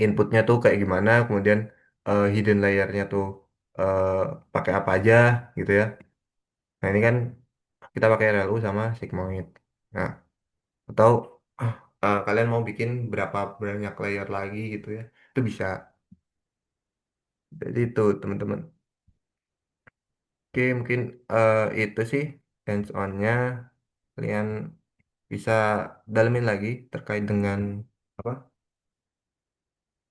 inputnya tuh kayak gimana, kemudian hidden layernya tuh eh, pakai apa aja gitu ya. Nah ini kan kita pakai RLU sama sigmoid. Nah atau kalian mau bikin berapa banyak layer lagi gitu ya, itu bisa. Jadi itu teman-teman. Oke mungkin itu sih hands on-nya. Kalian bisa dalemin lagi terkait dengan apa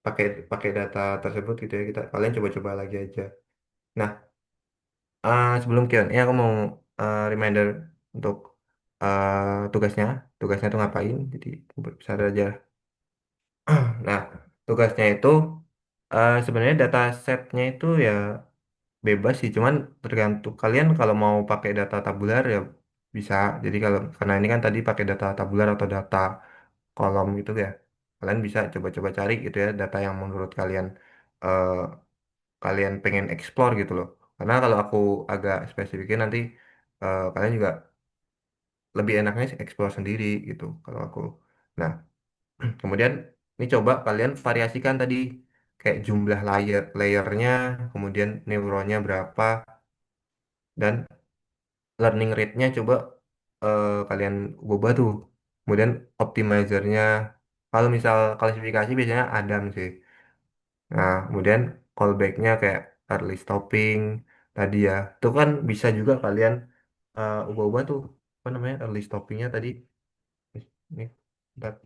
pakai pakai data tersebut gitu ya, kita kalian coba-coba lagi aja. Nah sebelum Q&A aku mau reminder untuk tugasnya tugasnya itu ngapain, jadi bisa aja. Nah tugasnya itu sebenarnya data setnya itu ya bebas sih, cuman tergantung kalian kalau mau pakai data tabular ya bisa. Jadi kalau karena ini kan tadi pakai data tabular atau data kolom gitu ya, kalian bisa coba-coba cari gitu ya data yang menurut kalian eh, kalian pengen explore gitu loh. Karena kalau aku agak spesifikin nanti kalian juga lebih enaknya sih explore sendiri gitu kalau aku. Nah, kemudian ini coba kalian variasikan tadi kayak jumlah layernya, kemudian neuronnya berapa, dan learning rate-nya coba kalian ubah tuh. Kemudian optimizernya, kalau misal klasifikasi biasanya Adam sih. Nah, kemudian callback-nya kayak early stopping tadi ya. Itu kan bisa juga kalian ubah-ubah tuh. Apa namanya early stopping-nya tadi? Ini, bentar.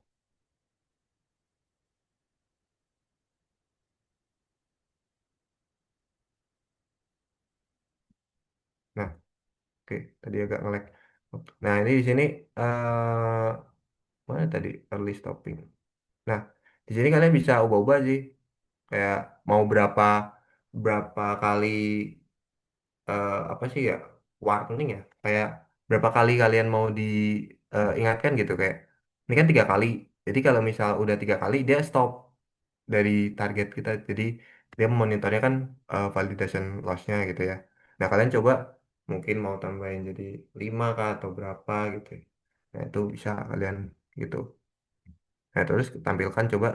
Nah, oke, tadi agak nge-lag. Nah, ini di sini mana tadi early stopping. Nah, di sini kalian bisa ubah-ubah sih. Kayak mau berapa berapa kali apa sih ya warning ya, kayak berapa kali kalian mau diingatkan gitu, kayak ini kan 3 kali, jadi kalau misal udah 3 kali dia stop dari target kita, jadi dia memonitornya kan validation loss-nya gitu ya. Nah kalian coba mungkin mau tambahin jadi 5 kah atau berapa gitu ya. Nah itu bisa kalian gitu. Nah terus tampilkan coba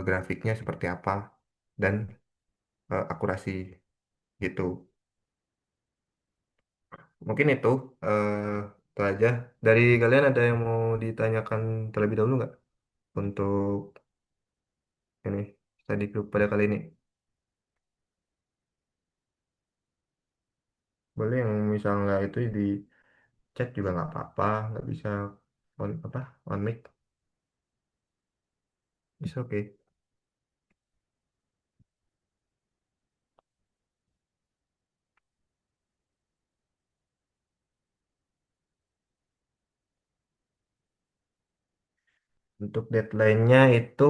grafiknya seperti apa dan akurasi gitu. Mungkin itu aja. Dari kalian ada yang mau ditanyakan terlebih dahulu nggak untuk ini study group pada kali ini? Boleh yang misal nggak itu di chat juga nggak apa-apa, nggak bisa on apa on mic, it's okay. Untuk deadline-nya itu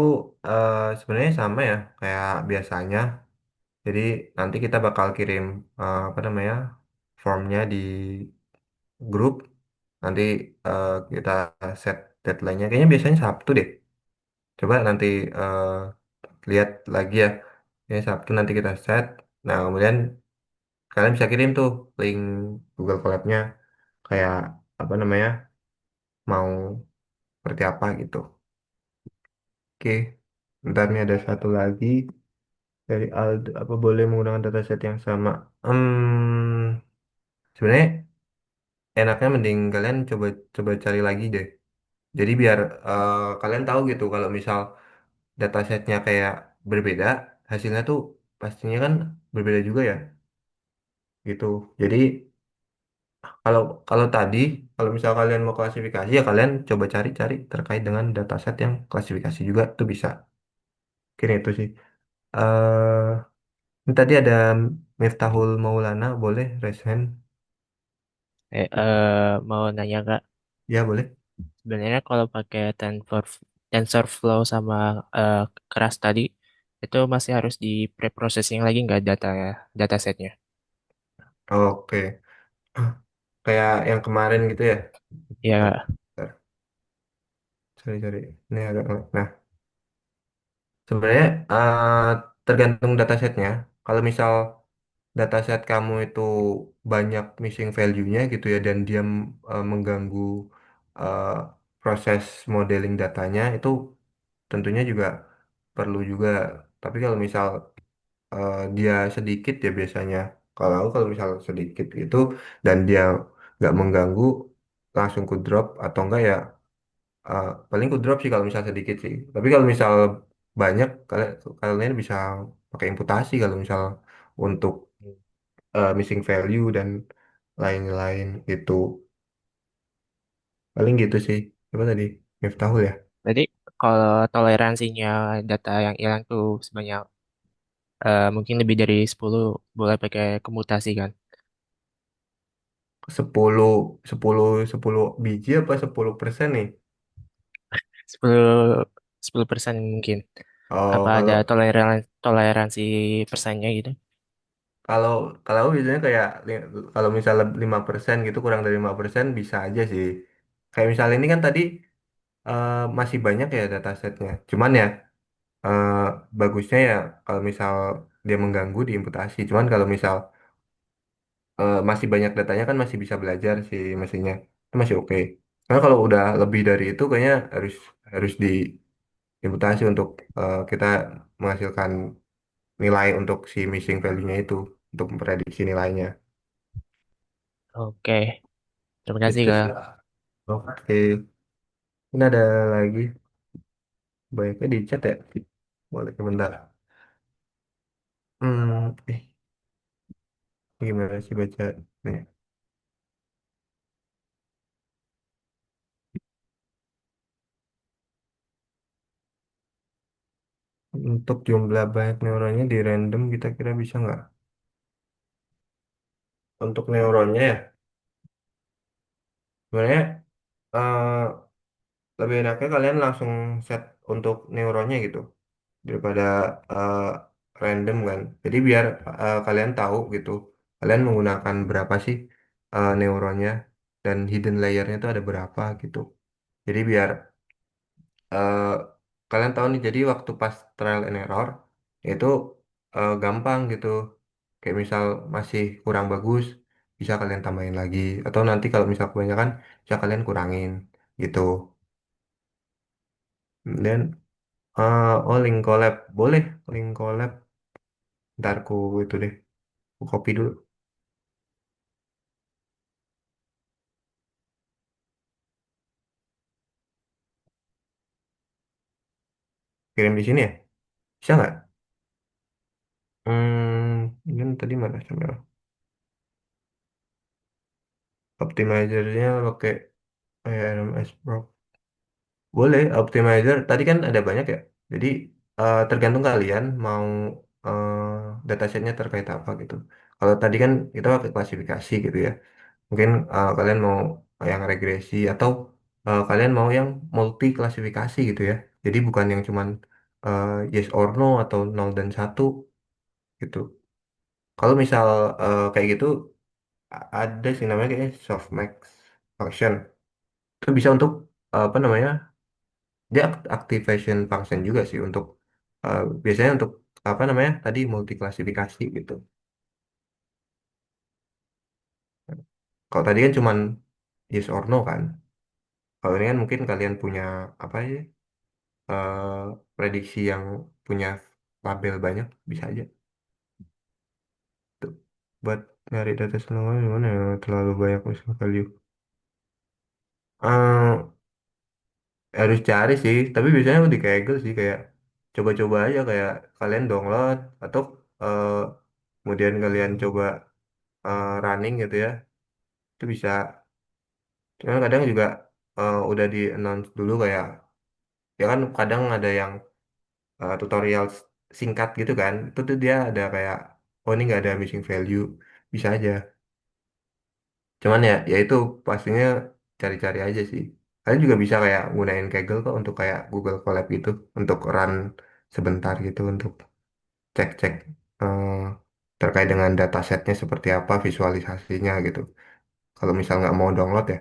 sebenarnya sama ya kayak biasanya. Jadi nanti kita bakal kirim apa namanya formnya di grup. Nanti kita set deadline-nya. Kayaknya biasanya Sabtu deh. Coba nanti eh, lihat lagi ya. Ya Sabtu nanti kita set. Nah kemudian kalian bisa kirim tuh link Google Colab-nya kayak apa namanya mau seperti apa gitu. Oke, ntar nih ada satu lagi dari Aldo, apa boleh menggunakan dataset yang sama? Sebenarnya enaknya mending kalian coba coba cari lagi deh. Jadi biar kalian tahu gitu kalau misal datasetnya kayak berbeda, hasilnya tuh pastinya kan berbeda juga ya gitu. Jadi kalau kalau tadi kalau misal kalian mau klasifikasi ya kalian coba cari-cari terkait dengan dataset yang klasifikasi juga tuh bisa. Mungkin itu sih. eh Ini tadi ada Miftahul Maulana, boleh raise hand? Mau nanya Kak, Ya boleh. sebenarnya kalau pakai TensorFlow sama eh, keras tadi, itu masih harus di pre-processing lagi nggak datasetnya? Oke. Kayak yang kemarin gitu ya. Bentar, Ya, bentar. Sorry. Ini agak nah, sebenarnya tergantung datasetnya. Kalau misal dataset kamu itu banyak missing value-nya gitu ya dan dia mengganggu eh, proses modeling datanya itu tentunya juga perlu juga. Tapi kalau misal dia sedikit ya biasanya. Kalau misal sedikit gitu dan dia nggak mengganggu, langsung ku drop atau enggak ya paling ku drop sih kalau misal sedikit sih. Tapi kalau misal banyak, kalian bisa pakai imputasi kalau misal untuk missing value dan lain-lain gitu. Paling gitu sih. Apa tadi? Miftahul ya? Jadi kalau toleransinya data yang hilang tuh sebanyak mungkin lebih dari 10 boleh pakai komutasi kan. 10 10 biji apa 10% nih? 10 10% mungkin. Oh, Apa ada toleransi persennya gitu? kalau kalau aku biasanya kayak kalau misalnya 5% gitu, kurang dari 5% bisa aja sih. Kayak misalnya ini kan tadi masih banyak ya datasetnya. Cuman ya eh, bagusnya ya kalau misal dia mengganggu diimputasi. Cuman kalau misal masih banyak datanya kan masih bisa belajar sih mesinnya. Itu masih oke. Karena kalau udah lebih dari itu kayaknya harus harus diimputasi untuk kita menghasilkan nilai untuk si missing value-nya itu, untuk memprediksi nilainya. Oke, terima kasih Itu Kak. sih. Oke. Ini ada lagi. Banyaknya di chat ya. Boleh sebentar. Eh, gimana sih baca? Nih. Untuk jumlah banyak neuronnya di random kita kira bisa nggak? Untuk neuronnya ya, sebenarnya lebih enaknya kalian langsung set untuk neuronnya gitu daripada eh, random kan. Jadi biar kalian tahu gitu, kalian menggunakan berapa sih neuronnya dan hidden layernya itu ada berapa gitu. Jadi biar eh, kalian tahu nih, jadi waktu pas trial and error itu gampang gitu. Kayak misal masih kurang bagus, bisa kalian tambahin lagi. Atau nanti kalau misal kebanyakan, bisa kalian kurangin gitu. Dan oh, link collab boleh, link collab. Ntar ku itu deh, ku copy dulu. Kirim di sini ya? Bisa nggak? Ini tadi mana Samuel? Optimizernya pakai RMS Pro. Boleh, optimizer. Tadi kan ada banyak ya. Jadi tergantung kalian mau datasetnya terkait apa gitu. Kalau tadi kan kita pakai klasifikasi gitu ya. Mungkin kalian mau yang regresi atau kalian mau yang multi klasifikasi gitu ya. Jadi bukan yang cuman yes or no atau nol dan satu gitu. Kalau misal kayak gitu ada sih namanya kayak softmax function. Itu bisa untuk apa namanya? Dia activation function juga sih untuk biasanya untuk apa namanya? Tadi multi klasifikasi gitu. Kalau tadi kan cuman yes or no kan. Kalau ini kan mungkin kalian punya apa ya? eh, prediksi yang punya label banyak bisa aja tuh. Buat nyari data selama gimana ya, terlalu banyak missing value. Eh, harus cari sih, tapi biasanya aku di Kaggle sih, kayak coba-coba aja, kayak kalian download atau eh, kemudian kalian coba running gitu ya, itu bisa. Cuman kadang juga udah di announce dulu kayak, ya kan kadang ada yang tutorial singkat gitu kan, itu tuh dia ada kayak, oh ini nggak ada missing value, bisa aja. Cuman ya itu pastinya cari-cari aja sih. Kalian juga bisa kayak gunain Kaggle kok untuk kayak Google Colab gitu, untuk run sebentar gitu untuk cek-cek eh, terkait dengan datasetnya seperti apa, visualisasinya gitu. Kalau misal nggak mau download ya,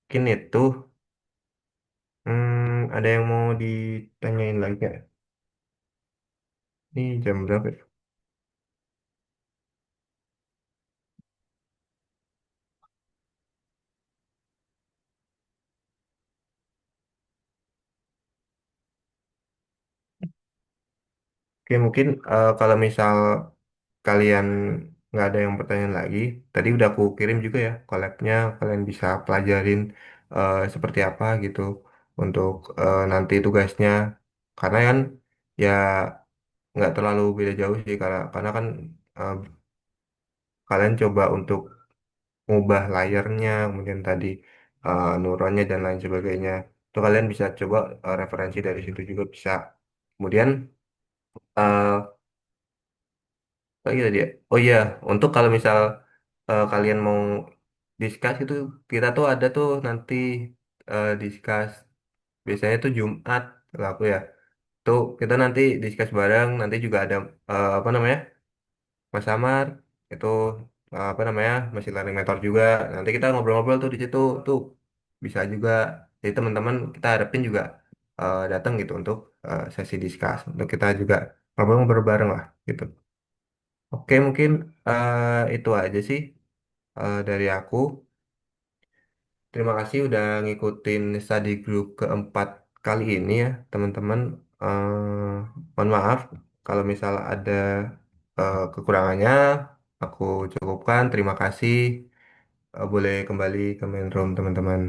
mungkin itu. Ada yang mau ditanyain lagi nggak? Ini jam berapa ya? Oke, mungkin kalau misal kalian nggak ada yang pertanyaan lagi, tadi udah aku kirim juga ya collab-nya, kalian bisa pelajarin seperti apa gitu untuk nanti tugasnya. Karena kan ya nggak terlalu beda jauh sih, karena kan eh, kalian coba untuk ngubah layarnya, kemudian tadi neuronnya dan lain sebagainya. Itu kalian bisa coba referensi dari situ juga bisa. Kemudian oh iya dia. Oh iya, untuk kalau misal kalian mau discuss itu kita tuh ada tuh nanti discuss biasanya tuh Jumat lah aku ya. Tuh kita nanti discuss bareng, nanti juga ada apa namanya? Mas Samar itu apa namanya? Machine learning mentor juga. Nanti kita ngobrol-ngobrol tuh di situ tuh bisa juga. Jadi teman-teman kita harapin juga datang gitu untuk sesi discuss. Untuk kita juga ngobrol-ngobrol bareng lah gitu. Oke, mungkin itu aja sih dari aku. Terima kasih udah ngikutin study group keempat kali ini ya, teman-teman. Mohon maaf kalau misal ada kekurangannya, aku cukupkan. Terima kasih. Boleh kembali ke main room, teman-teman.